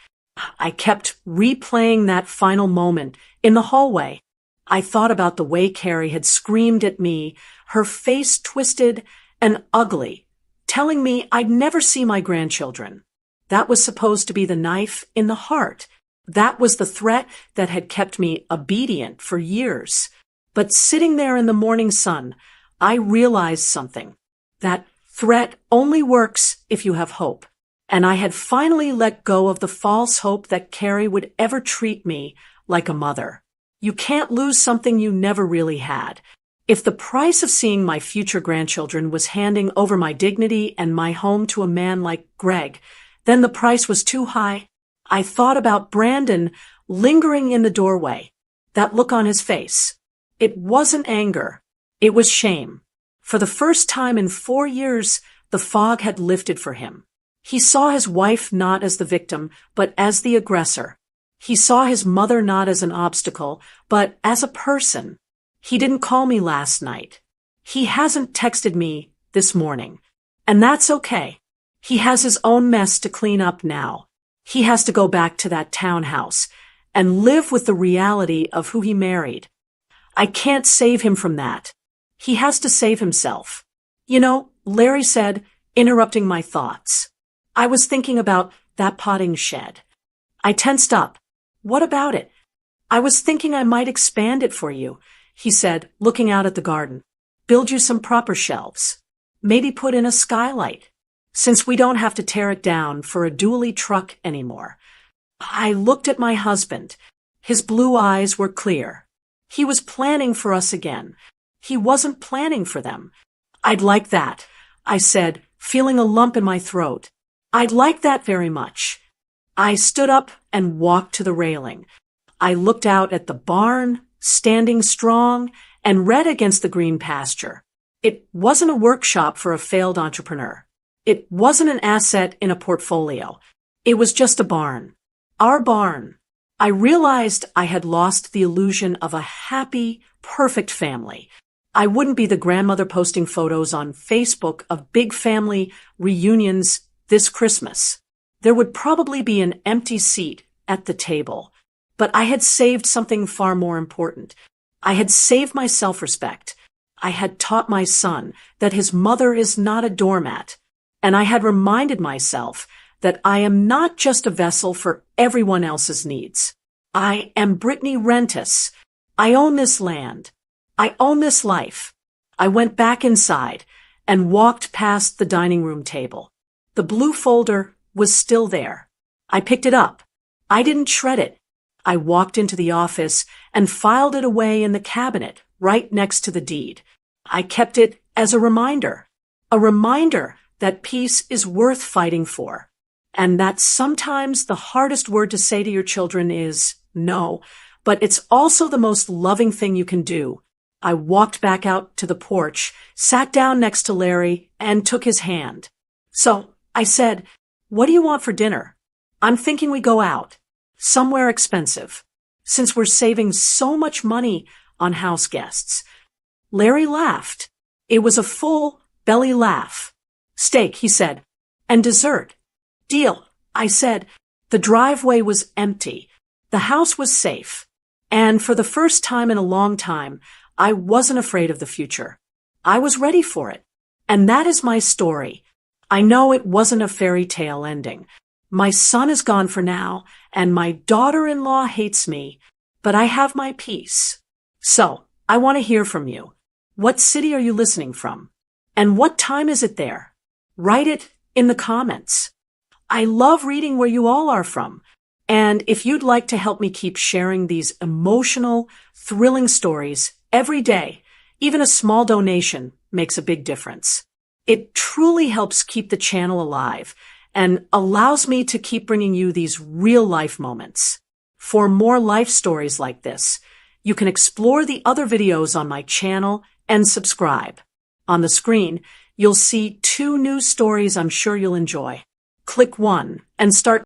I kept replaying that final moment in the hallway. I thought about the way Carrie had screamed at me, her face twisted and ugly, telling me I'd never see my grandchildren. That was supposed to be the knife in the heart. That was the threat that had kept me obedient for years. But sitting there in the morning sun, I realized something. That threat only works if you have hope. And I had finally let go of the false hope that Carrie would ever treat me like a mother. You can't lose something you never really had. If the price of seeing my future grandchildren was handing over my dignity and my home to a man like Greg, then the price was too high. I thought about Brandon lingering in the doorway, that look on his face. It wasn't anger. It was shame. For the first time in 4 years, the fog had lifted for him. He saw his wife not as the victim, but as the aggressor. He saw his mother not as an obstacle, but as a person. He didn't call me last night. He hasn't texted me this morning. And that's okay. He has his own mess to clean up now. He has to go back to that townhouse and live with the reality of who he married. I can't save him from that. He has to save himself. You know, Larry said, interrupting my thoughts. I was thinking about that potting shed. I tensed up. What about it? I was thinking I might expand it for you, he said, looking out at the garden. Build you some proper shelves. Maybe put in a skylight, since we don't have to tear it down for a dually truck anymore. I looked at my husband. His blue eyes were clear. He was planning for us again. He wasn't planning for them. I'd like that, I said, feeling a lump in my throat. I'd like that very much. I stood up and walked to the railing. I looked out at the barn, standing strong and red against the green pasture. It wasn't a workshop for a failed entrepreneur. It wasn't an asset in a portfolio. It was just a barn. Our barn. I realized I had lost the illusion of a happy, perfect family. I wouldn't be the grandmother posting photos on Facebook of big family reunions this Christmas. There would probably be an empty seat at the table. But I had saved something far more important. I had saved my self-respect. I had taught my son that his mother is not a doormat. And I had reminded myself that I am not just a vessel for everyone else's needs. I am Brittany Rentis. I own this land. I own this life. I went back inside and walked past the dining room table. The blue folder was still there. I picked it up. I didn't shred it. I walked into the office and filed it away in the cabinet right next to the deed. I kept it as a reminder that peace is worth fighting for, and that sometimes the hardest word to say to your children is no, but it's also the most loving thing you can do. I walked back out to the porch, sat down next to Larry, and took his hand. So I said, "What do you want for dinner?" "I'm thinking we go out. Somewhere expensive, since we're saving so much money on house guests." Larry laughed. It was a full belly laugh. "Steak," he said, "and dessert." "Deal," I said. The driveway was empty. The house was safe. And for the first time in a long time, I wasn't afraid of the future. I was ready for it. And that is my story. I know it wasn't a fairy tale ending. My son is gone for now, and my daughter-in-law hates me, but I have my peace. So, I want to hear from you. What city are you listening from? And what time is it there? Write it in the comments. I love reading where you all are from. And if you'd like to help me keep sharing these emotional, thrilling stories every day, even a small donation makes a big difference. It truly helps keep the channel alive and allows me to keep bringing you these real-life moments. For more life stories like this, you can explore the other videos on my channel and subscribe. On the screen, you'll see 2 new stories I'm sure you'll enjoy. Click one and start